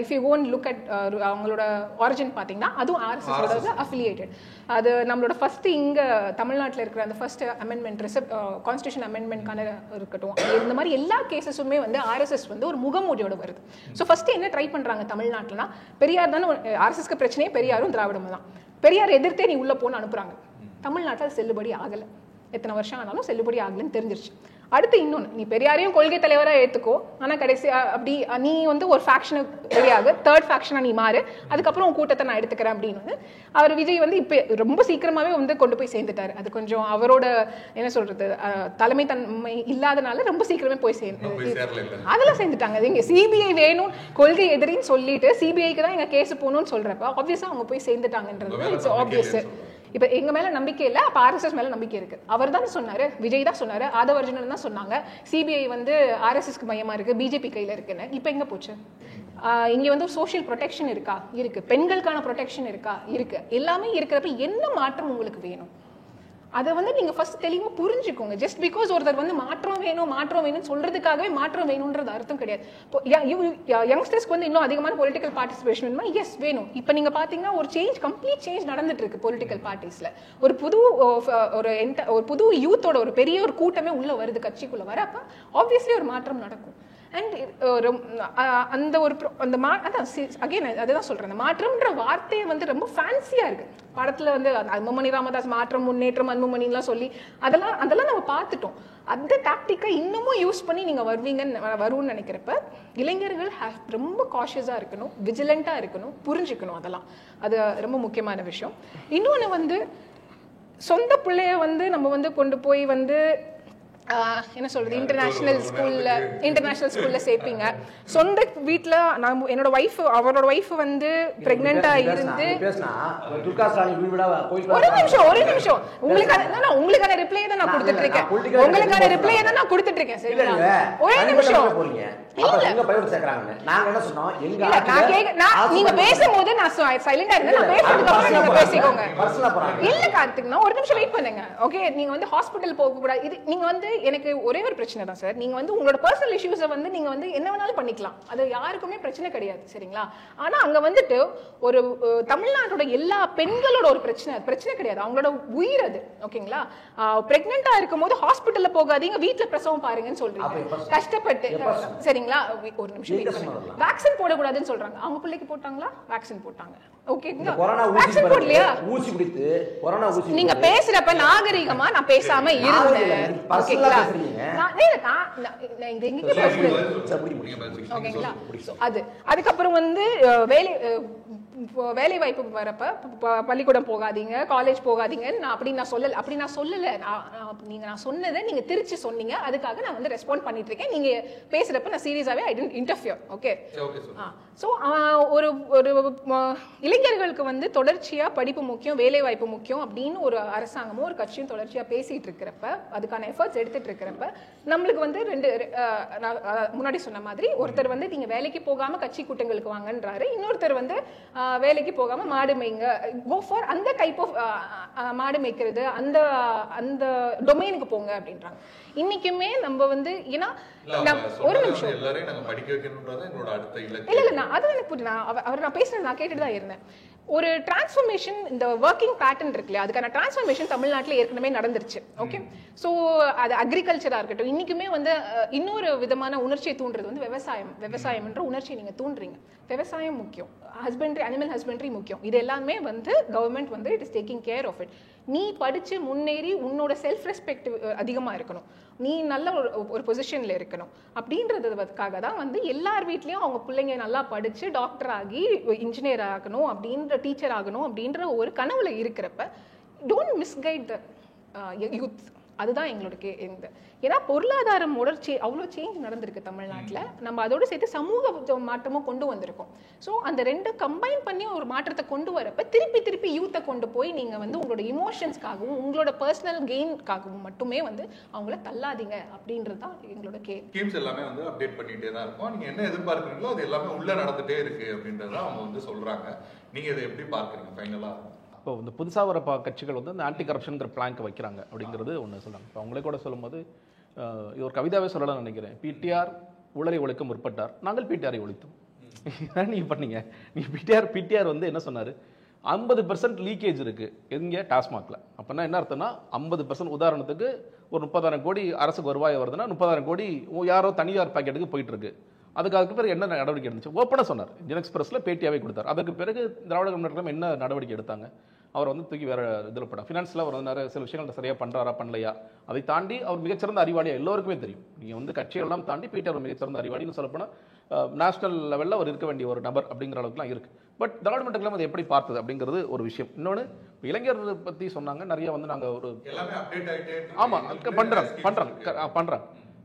If you own look at அவங்களோட ஆரிஜின் பார்த்தீங்கன்னா அதுவும் RSS அஃபிலியேட்டட். அது நம்மளோட ஃபர்ஸ்ட் இங்கே தமிழ்நாட்டில் இருக்கிற அந்த ஃபர்ஸ்ட் அமெண்ட்மெண்ட் கான்ஸ்டியூஷன் அமெண்ட்மெண்ட்கான இருக்கட்டும், இந்த மாதிரி எல்லா கேசஸுமே வந்து RSS வந்து ஒரு முகமூடியோட வருது. ஸோ ஃபர்ஸ்ட் என்ன ட்ரை பண்ணுறாங்க தமிழ்நாட்டில்னா, பெரியார் தானே RSSக்கு பிரச்சனையே, பெரியாரும் திராவிடமும் தான். பெரியார் எதிர்த்தே நீ உள்ளே போன்னு அனுப்புகிறாங்க. தமிழ்நாட்டில் செல்லுபடி ஆகலை. எத்தனை வருஷம் ஆனாலும் செல்லுபடி ஆகலன்னு தெரிஞ்சிருச்சு. அடுத்து இன்னொன்று, நீ பெரியாரையும் கொள்கை தலைவராக ஏற்றுக்கோ, ஆனால் கடைசி அப்படி நீ வந்து ஒரு ஃபேக்ஷனுக்கு ரெடியாக தேர்ட் ஃபேக்ஷனாக நீ மாறு, அதுக்கப்புறம் உன் கூட்டத்தை நான் எடுத்துக்கிறேன் அப்படின்னு வந்து அவர் விஜய் வந்து இப்போ ரொம்ப சீக்கிரமாகவே வந்து கொண்டு போய் சேர்ந்துட்டாரு. அது கொஞ்சம் அவரோட என்ன சொல்றது தலைமை தன்மை இல்லாதனால ரொம்ப சீக்கிரமே போய் அதெல்லாம் சேர்ந்துட்டாங்க. இங்க சிபிஐ வேணும் கொள்கை எதிரின்னு சொல்லிட்டு சிபிஐக்கு தான் எங்க கேஸ் போகணும்னு சொல்றப்ப ஆப்வியஸா அவங்க போய் சேர்ந்துட்டாங்கன்றது இட்ஸ் ஆப்வியஸ். இப்ப எங்க மேல நம்பிக்கை இல்லை, அப்ப ஆர்எஸ்எஸ் மேல நம்பிக்கை இருக்கு. அவர் தான் சொன்னாரு, விஜய் தான் சொன்னாரு, ஆதவர்ஜுனன் தான் சொன்னாங்க சிபிஐ வந்து ஆர்எஸ்எஸ்க்கு மையமா இருக்கு, பிஜேபி கையில இருக்குன்னு. இப்ப எங்க போச்சு? இங்க வந்து சோஷியல் ப்ரொடெக்ஷன் இருக்கா? இருக்கு. பெண்களுக்கான ப்ரொடெக்ஷன் இருக்கா? இருக்கு. எல்லாமே இருக்கிறப்ப என்ன மாற்றம் உங்களுக்கு வேணும்? அதை வந்து நீங்க ஃபர்ஸ்ட் தெளிவா புரிஞ்சுக்கோங்க. ஜஸ்ட் பிகாஸ் ஒருத்தர் வந்து மாற்றம் வேணும்னு சொல்றதுக்காகவே மாற்றம் வேணும்ன்றது அர்த்தம் கிடையாது. யங்ஸ்டர்ஸ்க்கு வந்து இன்னும் அதிகமான பொலிட்டிக்கல் பார்ட்டிசிபேஷன் வேணுமா? எஸ் வேணும். இப்போ நீங்க பாத்தீங்கன்னா ஒரு கம்ப்ளீட் சேஞ்ச் நடந்துட்டு இருக்கு பொலிட்டிக்கல் பார்ட்டிஸ்ல. ஒரு புது யூத்தோட ஒரு பெரிய ஒரு கூட்டமே உள்ள வருது, கட்சிக்குள்ள வர. அப்ப ஆப்வியஸ்லி ஒரு மாற்றம் நடக்கும். அண்ட் அந்த ஒரு அகைன் அதுதான் சொல்றேன், அந்த மாற்றம்ன்ற வார்த்தையை வந்து ரொம்ப ஃபேன்சியா இருக்கு. படத்துல வந்து அன்புமணி ராமதாஸ் மாற்றம் முன்னேற்றம் அன்புமணிலாம் சொல்லி அதெல்லாம் நம்ம பார்த்துட்டோம். அந்த டாக்டிக்கை இன்னமும் யூஸ் பண்ணி நீங்க வரும்னு நினைக்கிறப்ப இளைஞர்கள் ரொம்ப காஷியஸா இருக்கணும், விஜிலண்டா இருக்கணும், புரிஞ்சுக்கணும். அதெல்லாம் அது ரொம்ப முக்கியமான விஷயம். இன்னொன்னு வந்து சொந்த பிள்ளைய வந்து நம்ம வந்து கொண்டு போய் வந்து என்ன சொல்றது இன்டர்நேஷனல் ஸ்கூல்ல சேர்ப்பீங்க. சொந்த வீட்டுல என்னோட வைஃப் அவரோட வைஃப் வந்து பிரெக்னெண்டா இருந்து ஒரு நிமிஷம் உங்களுக்கான ரிப்ளை தான் நான் கொடுத்துட்டு இருக்கேன். உங்களுக்கான ரிப்ளை தான் நான் கொடுத்துட்டு இருக்கேன். சரிங்களா? ஒரே நிமிஷம். நீங்க பேசும்போது நான் சைலண்டா இருந்தேன். நான் பேசுறதுக்கு அப்புறம் நீங்க பேசிக்கோங்க. இல்ல கார்த்திக்னா ஒரு நிமிஷம் வெயிட் பண்ணுங்க. ஓகே, நீங்க வந்து ஹாஸ்பிட்டல் போக கூடாது. இது நீங்க வந்து எனக்கு ஒரே ஒரு பிரச்சனை தான் சார். நீங்க வந்து உங்களோட பர்சனல் இஷ்யூஸை வந்து நீங்க வந்து என்ன வேணாலும் பண்ணிக்கலாம், அது யாருக்குமே பிரச்சனை கிடையாது. சரிங்களா? ஆனா அங்க வந்துட்டு ஒரு தமிழ்நாட்டோட எல்லா பெண்களோட ஒரு பிரச்சனை கிடையாது, அவங்களோட உயிர் அது. ஓகேங்களா? பிரெக்னெண்டா இருக்கும் போது ஹாஸ்பிட்டல்ல போகாதீங்க, வீட்டுல பிரசவம் பாருங்கன்னு சொல்றீங்க கஷ்டப்பட்டு. சரிங்களா? ஒரு நிமிஷம். வேக்சின் போடக்கூடாதுன்னு சொல்றாங்க, அவங்க பிள்ளைக்கு போட்டாங்களா? வேக்சின் போட்டாங்க. ஓகேங்களா? வேக்சின் போடலையா? நீங்க பேசுறப்ப நாகரிகமா நான் பேசாம இருந்தேன். ஓகேங்களா? அதுக்கப்புறம் வந்து வேலை வாய்ப்பு வரப்ப பள்ளிக்கூடம் போகாதீங்க, காலேஜ் போகாதீங்க அப்படி நான் சொல்லல. நான் சொன்னதை நீங்க திருச்சி சொன்னீங்க, அதுக்காக நான் வந்து ரெஸ்பாண்ட் பண்ணிட்டு இருக்கேன். நீங்க பேசுறப்ப நான் சீரியஸாவே I don't interfere. Okay. So ஒரு இளைஞர்களுக்கு வந்து தொடர்ச்சியா படிப்பு முக்கியம், வேலை வாய்ப்பு முக்கியம் அப்படின்னு ஒரு அரசாங்கமும் ஒரு கட்சியும் தொடர்ச்சியா பேசிட்டு இருக்கிறப்ப, அதுக்கான எஃபர்ட்ஸ் எடுத்துட்டு இருக்கிறப்ப நம்மளுக்கு வந்து முன்னாடி சொன்ன மாதிரி ஒருத்தர் வந்து நீங்க வேலைக்கு போகாம கட்சி கூட்டங்களுக்கு வாங்கன்றாரு, இன்னொருத்தர் வந்து வேலைக்கு போகாம மாடு மேய்ங்க, கோ ஃபார் அந்த டைப் ஆஃப் மாடு மேய்க்கிறது, அந்த டொமைனுக்கு போங்க அப்படின்றாங்க. இன்னைக்குமே நம்ம வந்து ஏன்னா ஒரு நிமிஷம் இல்ல நான் அது எனக்கு புரியுது. நான் பேசுறது நான் கேட்டுட்டு தான் இருந்தேன். ஒரு டிரான்ஸ்ஃபர்மேஷன், இந்த ஒர்க்கிங் பேட்டர்ன் இருக்குல்லையா, அதுக்கான டிரான்ஸ்ஃபர்மேஷன் தமிழ்நாட்டில் ஏற்கனவே நடந்துருச்சு. ஓகே. ஸோ அது அக்ரிகல்ச்சராக இருக்கட்டும், இன்னைக்குமே வந்து இன்னொரு விதமான உணர்ச்சியை தூண்டுறது வந்து விவசாயம்ன்ற உணர்ச்சியை நீங்கள் தூண்டுறீங்க. விவசாயம் முக்கியம், அனிமல் ஹஸ்பண்ட்ரி முக்கியம். இது எல்லாமே வந்து கவர்மெண்ட் வந்து it is taking care of it. நீ படிச்சு முன்னேறி உன்னோட செல்ஃப் ரெஸ்பெக்ட் அதிகமாக இருக்கணும், நீ நல்ல ஒரு பொசிஷன்ல இருக்கணும் அப்படின்றதுக்காக தான் வந்து எல்லார் வீட்லயும் அவங்க பிள்ளைங்க நல்லா படிச்சு டாக்டர் ஆகி இன்ஜினியர் ஆகணும் அப்படின்ற டீச்சர் ஆகணும் அப்படின்ற ஒரு கனவுல இருக்கிறப்ப டோன்ட் மிஸ்கைட் த யூத். அதுதான் எங்களோட ஏன்னா பொருளாதாரம் அவ்வளோ சேஞ்ச் நடந்திருக்கு தமிழ்நாட்டில். நம்ம அதோடு சேர்த்து சமூக மாற்றமும் கொண்டு வந்திருக்கோம். ஸோ அந்த ரெண்டு கம்பைன் பண்ணி ஒரு மாற்றத்தை கொண்டு வரப்ப திருப்பி யூத்தை கொண்டு போய் நீங்கள் வந்து உங்களோட இமோஷன்ஸ்க்காகவும் உங்களோட பர்சனல் கெயின்காகவும் மட்டுமே வந்து அவங்கள தள்ளாதீங்க அப்படின்றது தான் எங்களோட ஸ்கீம்ஸ் எல்லாமே வந்து அப்டேட் பண்ணிட்டே தான் இருக்கும். நீங்கள் என்ன எதிர்பார்க்குறீங்களோ அது எல்லாமே உள்ள நடந்துட்டே இருக்கு அப்படின்றத அவங்க வந்து சொல்றாங்க. நீங்கள் இதை எப்படி பார்க்குறீங்க ஃபைனலாக? இப்போ இந்த புதுசாக வர கட்சிகள் வந்து அந்த ஆன்டி கரப்ஷன்ங்கிற பிளாங்க் வைக்கிறாங்க அப்படிங்கிறது ஒன்று சொல்கிறாங்க. இப்போ அவங்களே கூட சொல்லும்போது இது ஒரு கவிதாவே சொல்லலாம்னு நினைக்கிறேன். பிடிஆர் ஊழலை ஒழிக்க முற்பட்டார், நாங்கள் பிடிஆரை ஒழித்தோம். நீங்கள் பண்ணீங்க. நீங்கள் பிடிஆர் வந்து என்ன சொன்னார், 50% லீக்கேஜ் இருக்குது எங்கே டாஸ்மாகில். அப்படின்னா என்ன அர்த்தம்னா 50% உதாரணத்துக்கு ஒரு 30,000 கோடி அரசுக்கு வருவாய் வருதுன்னா 30,000 கோடி யாரோ தனியார் பாக்கெட்டுக்கு போயிட்டுருக்கு. அதுக்கு பிறகு என்ன நடவடிக்கை எடுத்துச்சு ஓப்பனாக சொன்னார். இந்தியன் எக்ஸ்பிரஸில் பேட்டியாவே கொடுத்தார். அதற்கு பிறகு திராவிட கழகம் என்ன நடவடிக்கை எடுத்தாங்க? அவர் வந்து தூக்கி வேற இதில் போட்டார். ஃபினான்ஸில் அவர் வந்து நிறைய சில விஷயங்கள் சரியாக பண்ணுறாரா பண்ணலையா, அதை தாண்டி அவர் மிகச்சிறந்த அறிவாளியாக எல்லோருக்குமே தெரியும். நீங்கள் வந்து கட்சியெல்லாம் தாண்டி பீட்டர் ஒரு மிகச்சிறந்த அறிவாளின்னு சொல்லப்போனால் நேஷனல் லெவலில் அவர் இருக்க வேண்டிய ஒரு நபர் அப்படிங்கிற அளவுக்குலாம் இருக்குது. பட் திராவிட முன்னேற்ற கழகம் அதை எப்படி பார்த்தது அப்படிங்கிறது ஒரு விஷயம். இன்னொன்று இளைஞர் பற்றி சொன்னாங்க, நிறைய வந்து நாங்கள் ஒரு ஆமாம் பண்ணுறாங்க.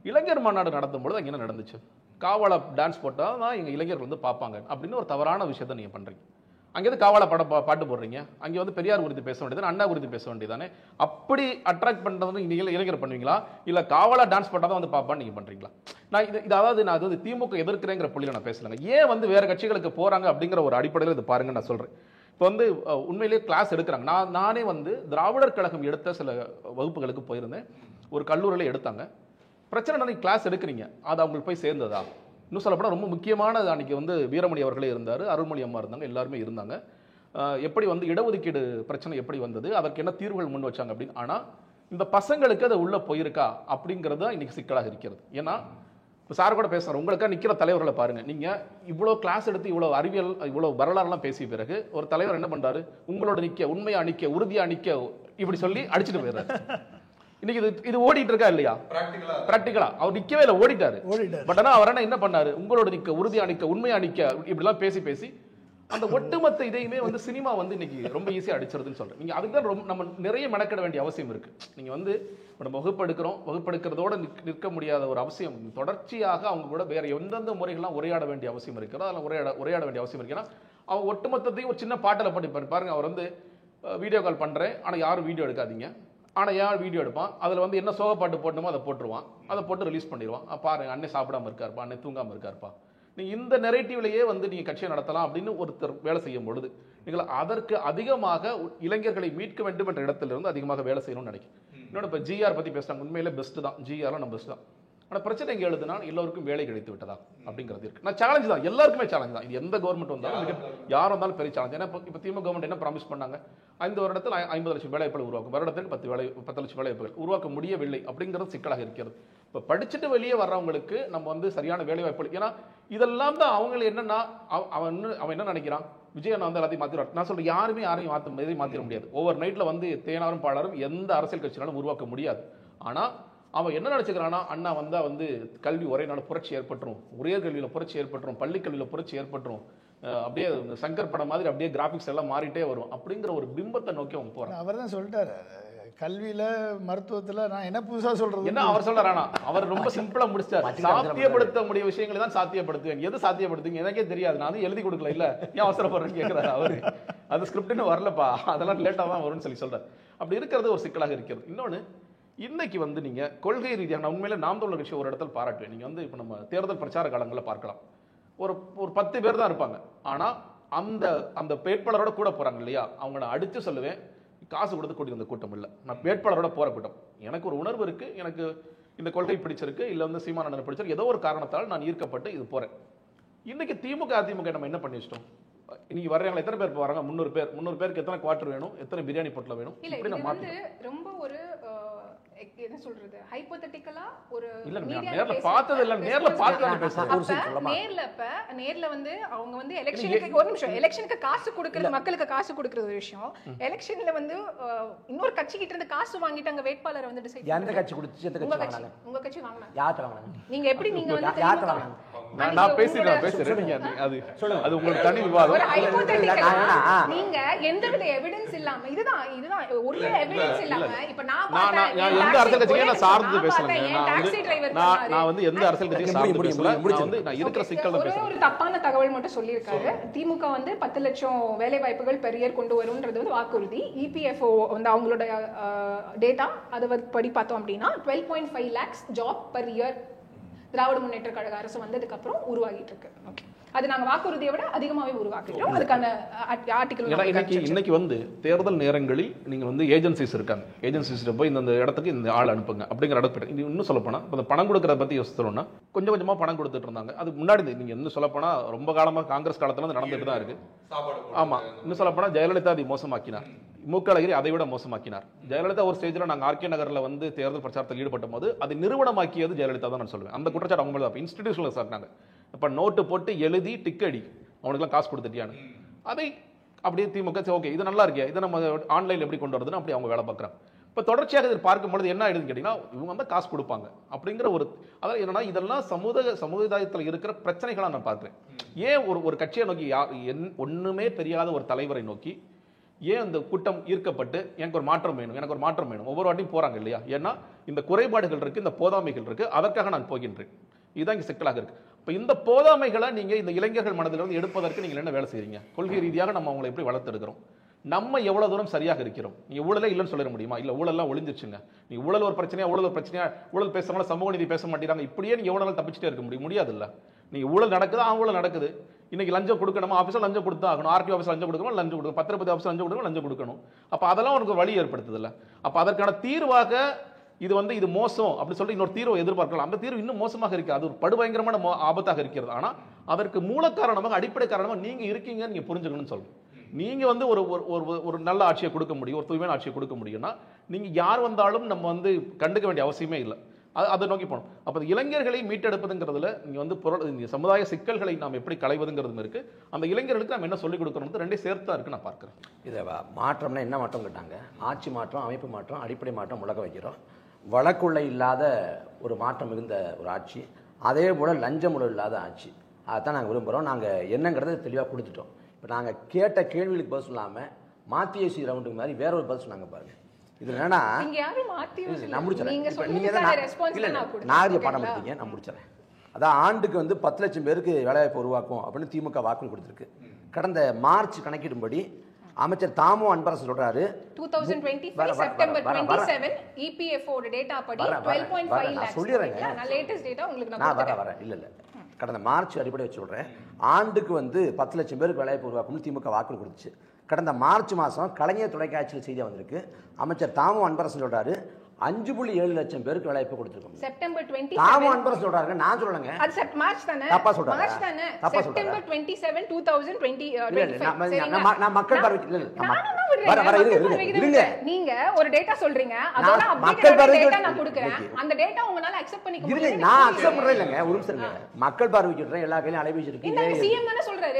இளைஞர் மாநாடு நடத்தும் பொழுது அங்கே என்ன நடந்துச்சு, காவாலா டான்ஸ் போட்டால் தான் எங்கள் இளைஞர்கள் வந்து பார்ப்பாங்க அப்படின்னு ஒரு தவறான விஷயத்தை நீங்கள் பண்ணுறீங்க. அங்கேருந்து காவாலா பாட்டு போடுறீங்க, அங்கே வந்து பெரியார் குறித்து பேச வேண்டியது, அண்ணா குறித்து பேச வேண்டியதானே. அப்படி அட்ராக்ட் பண்ணுறது நீங்கள் இளைஞர் பண்ணுவீங்களா, இல்லை காவாலா டான்ஸ் போட்டால் தான் வந்து பார்ப்பான்னு நீங்கள் பண்ணுறீங்களா? நான் அதாவது திமுக எதிர்க்கிறேங்கிற புள்ளியில் நான் பேசலைங்க. ஏன் வந்து வேறு கட்சிகளுக்கு போகிறாங்க அப்படிங்கிற ஒரு அடிப்படையில் இது பாருங்கன்னு நான் சொல்கிறேன். இப்போ வந்து உண்மையிலேயே கிளாஸ் எடுக்கிறாங்க. நானே வந்து திராவிடர் கழகம் எடுத்த சில வகுப்புகளுக்கு போயிருந்தேன். ஒரு கல்லூரியில் எடுத்தாங்க. பிரச்சனை கிளாஸ் எடுக்கிறீங்க, அது அவங்களுக்கு போய் சேர்ந்ததா? இன்னும் சொல்லப்போனால் ரொம்ப முக்கியமான அன்றைக்கி வந்து வீரமணி அவர்களே இருந்தார், அருள்மொழி அம்மா இருந்தாங்க, எல்லாருமே இருந்தாங்க. எப்படி வந்து இடஒதுக்கீடு பிரச்சனை எப்படி வந்தது, அதற்கு என்ன தீர்வுகள் முன் வச்சாங்க அப்படின்னு. ஆனால் இந்த பசங்களுக்கு அது உள்ளே போயிருக்கா அப்படிங்கிறது தான் இன்றைக்கி சிக்கலாக இருக்கிறது. ஏன்னா இப்போ சார் கூட பேசுகிறார், உங்களுக்காக நிற்கிற தலைவர்களை பாருங்கள். நீங்கள் இவ்வளோ கிளாஸ் எடுத்து இவ்வளோ அறிவியல் இவ்வளோ வரலாறுலாம் பேசிய பிறகு ஒரு தலைவர் என்ன பண்ணுறாரு, உங்களோட நிற்க, உண்மையாக நிற்க, உறுதியாக நிற்க இப்படி சொல்லி அடிச்சுட்டு போயிடுறாரு. இன்னைக்கு இது ஓடிட்டு இருக்கா இல்லையா? பிராக்டிகலா அவர் நிக்கவே இல்லை, ஓடிட்டாரு. பட் ஆனால் அவர் என்ன பண்ணாரு, உங்களோட நிக்க, உறுதியா நிக்க, உண்மையா நிக்க, இப்படிலாம் பேசி அந்த ஒட்டுமொத்த இதையுமே வந்து சினிமா வந்து இன்னைக்கு ரொம்ப ஈஸியாக அடிச்சிருதுன்னு சொல்றேன். நீங்க அதுக்கு தான் நம்ம நிறைய மெனக்கிட வேண்டிய அவசியம் இருக்கு. நீங்க வந்து நம்ம வகுப்பெடுக்கிறதோட நிற்க முடியாத ஒரு அவசியம், தொடர்ச்சியாக அவங்க கூட வேற எந்தெந்த முறைகள்லாம் உரையாட வேண்டிய அவசியம் இருக்கிறோம், அதெல்லாம் உரையாட வேண்டிய அவசியம் இருக்கு. ஏன்னா அவங்க ஒட்டுமொத்தத்தையும் ஒரு சின்ன பாட்டில் பண்ணி பாருங்க. அவர் வந்து வீடியோ கால் பண்றேன், ஆனால் யாரும் வீடியோ எடுக்காதீங்க. ஆனால் ஏன் வீடியோ எடுப்பான், அதில் வந்து என்ன சோக பாட்டு போடணுமோ அதை போட்டுருவான், அதை போட்டு ரிலீஸ் பண்ணிடுவான். பாருங்க, அன்னை சாப்பிடாம இருக்காருப்பா, அன்னை தூங்காமல் இருக்காருப்பா. நீங்கள் இந்த நெரேட்டிவ்லேயே வந்து நீங்கள் கட்சியை நடத்தலாம் அப்படின்னு ஒருத்தர் வேலை செய்யும் பொழுது நீங்கள் அதற்கு அதிகமாக இளைஞர்களை மீட்க வேண்டும் என்ற இடத்திலிருந்து அதிகமாக வேலை செய்யணும்னு நினைக்கிறேன். இன்னொன்று இப்போ ஜிஆர் பற்றி பேசுகிறாங்க, உண்மையிலே பெஸ்ட்டு தான், ஜிஆர்லாம் நம்ம பெஸ்ட் தான். ஆனால் பிரச்சனை எங்கே எழுதுனா எல்லோருக்கும் வேலை கிடைத்து விட்டதா அப்படிங்கிறது இருக்கு. நான் சேலஞ்சு தான், எல்லாருக்குமே சேலஞ்ச் தான். இது எந்த கவர்மெண்ட் வந்தாலும் யாரும் வந்தாலும் பெரிய சேலஞ்ச். ஏன்னா இப்போ திமுக கவர்மெண்ட் என்ன ப்ராமிஸ் பண்ணாங்க, 5 வருடத்தில் 50 லட்சம் வேலைவாய்ப்புகள் உருவாக்கும், வருடத்துக்கு 10 லட்சம் வேலைவாய்ப்புகள் உருவாக்க முடியவில்லை அப்படிங்கிறது சிக்கலாக இருக்கிறது. இப்போ படிச்சுட்டு வெளியே வர்றவங்களுக்கு நம்ம வந்து சரியான வேலைவாய்ப்புகள், ஏன்னா இதெல்லாம் தான் அவங்க என்னன்னா அவன் என்ன நினைக்கிறான், விஜயன் வந்து எல்லாத்தையும் மாற்றிடுவார். நான் சொல்றேன், யாரையும் மாற்றிட முடியாது. ஓவர் நைட்டில் வந்து தேனாரும் பாலாரும் எந்த அரசியல் கட்சினாலும் உருவாக்க முடியாது. ஆனால் அவன் என்ன நினைச்சுக்கிறான்னா, அண்ணா வந்தால் வந்து கல்வி ஒரே நாள் புரட்சி ஏற்பட்டுரும், ஒரே கல்வியில் புரட்சி ஏற்பட்டுரும், பள்ளி கல்வியில் புரட்சி ஏற்பட்டுரும், அப்படியே சங்கர் படம் மாதிரி அப்படியே கிராஃபிக்ஸ் எல்லாம் மாறிட்டே வரும் அப்படிங்கிற ஒரு பிம்பத்தை நோக்கி அவங்க போகிறாங்க. அவர் தான் சொல்லிட்டாரு, கல்வியில மருத்துவத்தில் நான் என்ன புதுசாக சொல்றது என்ன அவர் சொல்றாரா, அவர் ரொம்ப சிம்பிளா முடிச்சார். சாத்தியப்படுத்த முடிய விஷயங்களை தான் சாத்தியப்படுத்துவேன், எது சாத்தியப்படுத்துங்க எனக்கே தெரியாது, நான் எழுதி கொடுக்கல, இல்ல ஏன் அவசரப்படுறேன்னு கேட்கிறாரு அவரு. அது ஸ்கிரிப்ட்னு வரலப்பா, அதெல்லாம் லேட்டாக தான் வரும்னு சொல்றாரு. அப்படி இருக்கிறது ஒரு சிக்கலாக இருக்கிறது. இன்னொன்று, இன்னைக்கு வந்து நீங்க கொள்கை ரீதியாக நான் உண்மையில நாம் தமிழர் கட்சி ஒரு இடத்துல பாராட்டுவேன். நீங்க வந்து இப்போ நம்ம தேர்தல் பிரச்சார காலங்களில் பார்க்கலாம், ஒரு 10 பேர் தான் இருப்பாங்க. ஆனா அந்த வேட்பாளரோட கூட போறாங்க இல்லையா, அவங்க நான் அடிச்சு சொல்லுவேன், காசு கொடுத்து கூட்டி வந்த கூட்டம் இல்லை, நான் வேட்பாளரோட போற கூட்டம். எனக்கு ஒரு உணர்வு இருக்கு, எனக்கு இந்த கொள்கை பிடிச்சிருக்கு, இல்லை வந்து சீமானந்தன் பிடிச்சிருக்கு, ஏதோ ஒரு காரணத்தால் நான் ஈர்க்கப்பட்டு இது போறேன். இன்னைக்கு திமுக அதிமுக நம்ம என்ன பண்ணி வச்சிட்டோம், இன்னைக்கு வர்றவங்க எத்தனை பேர் வராங்க, 300 பேருக்கு எத்தனை குவார்டர் வேணும், எத்தனை பிரியாணி பொட்டலம் வேணும், இப்படி நம்ம மாத்தி ரொம்ப ஒரு என்ன சொல்றது ஹைபோதெட்டிக்கலா ஒரு நேர்ல பார்த்தது இல்ல, நேர்ல பார்த்து பேசுறேன். நேர்ல வந்து அவங்க வந்து எலெக்ஷனுக்கு ஒரு நிமிஷம், எலெக்ஷனுக்கு காசு கொடுக்கிறது, மக்களுக்கு காசு கொடுக்கிறது ஒரு விஷயம். எலெக்ஷன்ல வந்து இன்னொரு கட்சி கிட்ட இருந்து காசு வாங்கிட்டு அங்க வேட்பாளரை வந்து டிசைட் எந்த கட்சி கொடுத்து உங்க கட்சி வாங்கினாங்க, யார் வாங்குனாங்க, நீங்க எப்படி நீங்க வந்து யார் வாங்குனாங்க, நான் பேசுறேன், நீங்க அது உங்களுக்கு தனி விவாதம். ஒரு ஹைபோதெட்டிக்கலா நீங்க எந்தவித எவிடன்ஸ் இல்லாம இதுதான் ஒரு எவிடன்ஸ் இல்லாம இப்ப நான் எந்த அரசியல் கட்சியை நான் சார்ந்து பேசலங்க, நான் வந்து எந்த அரசியல் கட்சியை சார்ந்து பேசல, நான் வந்து நான் இருக்கிற சிக்கல் தான் பேசுறேன். ஒரு தப்பான தகவல் மட்டும் சொல்லியிருக்காரு, திமுக வந்து 10 லட்சம் வேலை வாய்ப்புகள் பெர் இயர் கொண்டு வரும்ன்றது வந்து வாக்குறுதி. இபிஎஃப்ஓ வந்து அவங்களோட டேட்டா அதை படி பார்த்தோம் அப்படின்னா 12.5 lakhs job per year Dravida Munnetra கழக அரசு வந்ததுக்கு அப்புறம் உருவாகிட்டு இருக்கு. ஓகே, அது நாங்க வாக்குறுதியை விட அதிகமாவே உருவாக்கிட்டோம். அதுக்கான ஆர்டிகல் இன்னைக்கு வந்து தேர்தல் நேரங்களில் நீங்க வந்து ஏஜென்சிஸ் இருக்காங்க, ஏஜென்சிஸ் போய் இந்த இடத்துக்கு இந்த ஆள் அனுப்புங்க அப்படிங்கிற இடத்துக்கு இன்னும் சொல்ல போனா இந்த பணம் கொடுக்கறத பத்தி யோசிச்சோம்னா கொஞ்சம் கொஞ்சமா பணம் கொடுத்துட்டு இருந்தாங்க. அது முன்னாடி நீங்க இன்னும் சொல்ல போனா ரொம்ப காலமா காங்கிரஸ் காலத்துல நடந்துட்டு தான் இருக்கு. ஆமா, இன்னும் சொல்ல போனா ஜெயலலிதா அதை மோசமாக்கினார், மூக்கழகிரி அதை விட மோசமாக்கினார். ஜெயலலிதா ஒரு ஸ்டேஜ்ல நாங்க ஆர்கே நகர்ல வந்து தேர்தல் பிரச்சாரத்தில் ஈடுபட்ட போது அதை நிறுவனமாக்கியது ஜெயலலிதா தான் நான் சொல்லுவேன். அந்த குற்றச்சாட்டு அவங்க மேல இன்ஸ்டிடியூஷனல் சாட்டினாங்க. இப்ப நோட்டு போட்டு எழுதி டிக்கெடி அவனுக்குலாம் காசு கொடுத்துட்டியான்னு, அதை அப்படியே திமுக ஓகே இது நல்லா இருக்கே, இதை நம்ம ஆன்லைனில் எப்படி கொண்டு வரதுன்னு அப்படி அவங்க வேலை பார்க்குறாங்க. இப்போ தொடர்ச்சியாக இது பார்க்கும்பொழுது என்ன ஆயிடுதுன்னு கேட்டிங்கன்னா, இவங்க வந்து காசு கொடுப்பாங்க அப்படிங்கிற ஒரு, அதாவது என்னன்னா இதெல்லாம் சமுதாயத்தில் இருக்கிற பிரச்சனைகளாக நான் பார்க்குறேன். ஏன் ஒரு கட்சியை நோக்கி ஒன்றுமே தெரியாத ஒரு தலைவரை நோக்கி ஏன் இந்த கூட்டம் ஈர்க்கப்பட்டு எனக்கு ஒரு மாற்றம் வேணும், எனக்கு ஒரு மாற்றம் வேணும், ஒவ்வொரு வாட்டியும் போகிறாங்க இல்லையா? ஏன்னா இந்த குறைபாடுகள் இருக்குது, இந்த போதாமைகள் இருக்குது, அதற்காக நான் போகின்றேன். இதுதான் இங்கே சிக்கலாக இருக்குது. இப்போ இந்த போதாமைகளை நீங்கள் இந்த இளைஞர்கள் மனதிலிருந்து எடுப்பதற்கு நீங்கள் என்ன வேலை செய்கிறீங்க? கொள்கை ரீதியாக நம்ம அவங்களை எப்படி வளர்த்தெடுக்கிறோம்? நம்ம எவ்வளவு தூரம் சரியாக இருக்கிறோம்? நீங்க ஊழலே இல்லைன்னு சொல்லிட முடியுமா? இல்ல ஊழல்லாம் ஒளிஞ்சிருச்சுங்க, நீ ஊழல் ஒரு பிரச்சனையா, ஊழல் பேசுறவங்க சமூக நீதி பேச மாட்டேங்கிறாங்க, இப்படியே நீங்க எவ்வளவு நாள் தப்பிச்சுட்டே இருக்க முடியாது இல்ல. நீங்க ஊழல் நடக்குது, ஊழல் நடக்குது, இன்னைக்கு லஞ்சம் கொடுக்கணுமா, ஆஃபீஸில் லஞ்சம் கொடுத்தா ஆகணும், ஆர்டிஓ ஆஃபீஸ் லஞ்சம் கொடுக்கணும், லஞ்சம் கொடுக்கணும், பத்திரப்பதி ஆஃபீஸ் லஞ்சம் கொடுக்கணும், லஞ்சம் கொடுக்கணும். அப்போ அதெல்லாம் உனக்கு வழி ஏற்படுத்துது இல்லை. அப்போ அதற்கான தீர்வாக இது மோசம் அப்படி சொல்லி இன்னொரு தீர்வை எதிர்பார்க்கலாம். அந்த தீர்வு இன்னும் மோசமாக இருக்கு, அது ஒரு படுபயங்கரமான ஆபத்தாக இருக்கிறது. ஆனால் அதற்கு மூல காரணமாக, அடிப்படை காரணமாக நீங்க இருக்கீங்கன்னு நீங்க புரிஞ்சுக்கணும்னு சொல்லணும். நீங்க வந்து ஒரு நல்ல ஆட்சியை கொடுக்க முடியும், ஒரு தூய்மையான ஆட்சியை கொடுக்க முடியும்னா நீங்க யார் வந்தாலும் நம்ம வந்து கண்டுக்க வேண்டிய அவசியமே இல்லை. அதை நோக்கி போகணும். அப்போ இளைஞர்களை மீட்டெடுப்பதுங்கிறதுல நீங்க வந்து சமுதாய சிக்கல்களை நாம் எப்படி களைவதுங்கிறது இருக்கு. அந்த இளைஞர்களுக்கு நம்ம என்ன சொல்லிக் கொடுக்கணும், ரெண்டே சேர்த்தா இருக்கு நான் பார்க்கிறேன். இதை மாற்றம்னா என்ன மாற்றம் கேட்டாங்க? ஆட்சி மாற்றம், அமைப்பு மாற்றம், அடிப்படை மாற்றம் முழக்க வைக்கிறோம். வழக்குள்ள இல்லாத ஒரு மாற்றம் மிகுந்த ஒரு ஆட்சி, அதே போல் லஞ்சம் ஊழல் இல்லாத ஆட்சி, அதைத்தான் நாங்கள் விரும்புகிறோம். நாங்கள் என்னங்கிறத தெளிவாக கொடுத்துட்டோம். இப்போ நாங்கள் கேட்ட கேள்விகளுக்கு பதில் சொல்லாமல் மாற்றி ஏசி ரவுண்டுக்கு மாதிரி வேற ஒரு பதில் சொன்னாங்க பாருங்க. இது என்னன்னா நான் முடிச்சிடறேன். நாகரிக பாடம் எடுத்தீங்க, நான் முடிச்சிடறேன். அதான் ஆண்டுக்கு வந்து 10 லட்சம் பேருக்கு வேலைவாய்ப்பு உருவாக்கும் அப்படின்னு திமுக வாக்குறுதி கொடுத்துருக்கு. கடந்த மார்ச் கணக்கிடும்படி அமைச்சர் தாமோ அன்பரசு சொல்றாரு 2025 செப்டம்பர் 27 EPFO டேட்டா படி 12.5 lakhs சொல்லிறேங்க. நான் லேட்டஸ்ட் டேட்டா உங்களுக்கு நான் வரேன். இல்ல கடந்த மார்ச் அடிப்படை வச்சு சொல்றேன். ஆண்டுக்கு வந்து 10 லட்சம் பேருக்கு வேலைவாய்ப்பு உருவாக்கும்னு திமுக வாக்குறுதி கொடுத்துச்சு. கடந்த மார்ச் மாதம் கலைஞர் தொலைக்காட்சியில் செய்தி வந்திருக்கு. அமைச்சர் தாமோ அன்பரசன் சொல்றாரு 5.7 லட்சம் பேருக்கு வேலைவாய்ப்பு கொடுத்திருக்கோம். செப்டம்பர் 27 தாமோ அன்பரசன் சொல்றாங்க, நான் சொல்லலங்க. அது மார்ச் தானே? தப்பா சொல்றாங்க. மார்ச் தானே? செப்டம்பர் 27 2025. நான் மக்கள் பார்வைக்கு இல்ல இருங்க. நீங்க ஒரு டேட்டா சொல்றீங்க, அதோட அப்டேட்டட் டேட்டா நான் கொடுக்கிறேன். அந்த டேட்டா உங்களால அக்செப்ட் பண்ணிக்க முடியல. நான் அக்செப்ட் பண்றேன் இல்லங்க. ஒரு நிமிஷம் இருங்க. மக்கள் பார்வைக்கு விடுறேன். எல்லா கையிலும் அலைபேசி இருக்கு. இந்த சிஎம் தானே சொல்றாரு,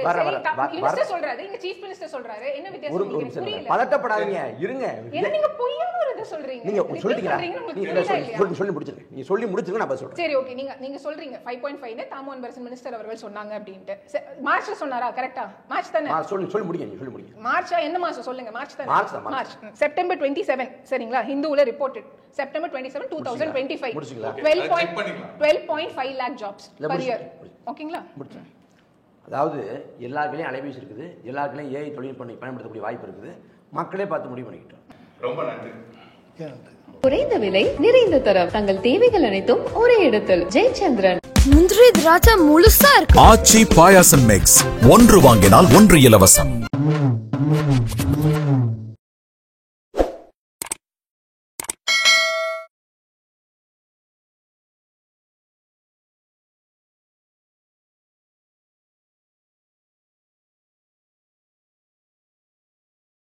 மினிஸ்டர் சொல்றாரு, இங்க சீஃப் மினிஸ்டர் சொல்றாரு. என்ன வித்தியாசம் உங்களுக்கு புரியல? பதட்டப்படாதீங்க, இருங்க. என்ன நீங்க பொய்யான ஒரு இது சொல்றீங்க? நீங்க சொல்லிட்டீங்க, சொல்லி முடிச்சிருங்க. நீங்க சொல்லி முடிச்சிருங்க, நான் சொல்றேன். சரி ஓகே, நீங்க சொல்றீங்க 5.5 னு தாமோ அன்பரசன் மினிஸ்டர் அவர்கள் சொன்னாங்க அப்படினு. மார்ச்ல சொன்னாரா? கரெக்ட்டா? மார்ச் தானே? சொல்லி முடிங்க. மார்ச்சா? என்ன மாசம் சொல்லுங்க? மார்ச் தானே? மார்ச். செப்டம்பர் 27 சரிங்களா? ஹிந்துல reported September 27 2025 12.5 lakh jobs per year. ஓகேங்களா? முடிச்சேன். அதாவது எல்லாருக்குலயும் அலைபேசி இருக்குது, எல்லாருக்குலயும் ஏஐ தொழில்நுட்பம் பயன்படுத்தக்கூடிய வாய்ப்பு இருக்குது. மக்களே பார்த்து முடிவு பண்ணிக்கிட்டோம். ரொம்ப நன்றி. குறைந்த விலை, நிறைந்த தரம், தங்கள் தேவைகள் அனைத்தும் ஒரே இடத்தில். ஜெயச்சந்திரன். முந்திரி திராட்சை முழுசா இருக்கு. ஆச்சி பாயாசம் மிக்ஸ், 1 வாங்கினால் 1 இலவசம்.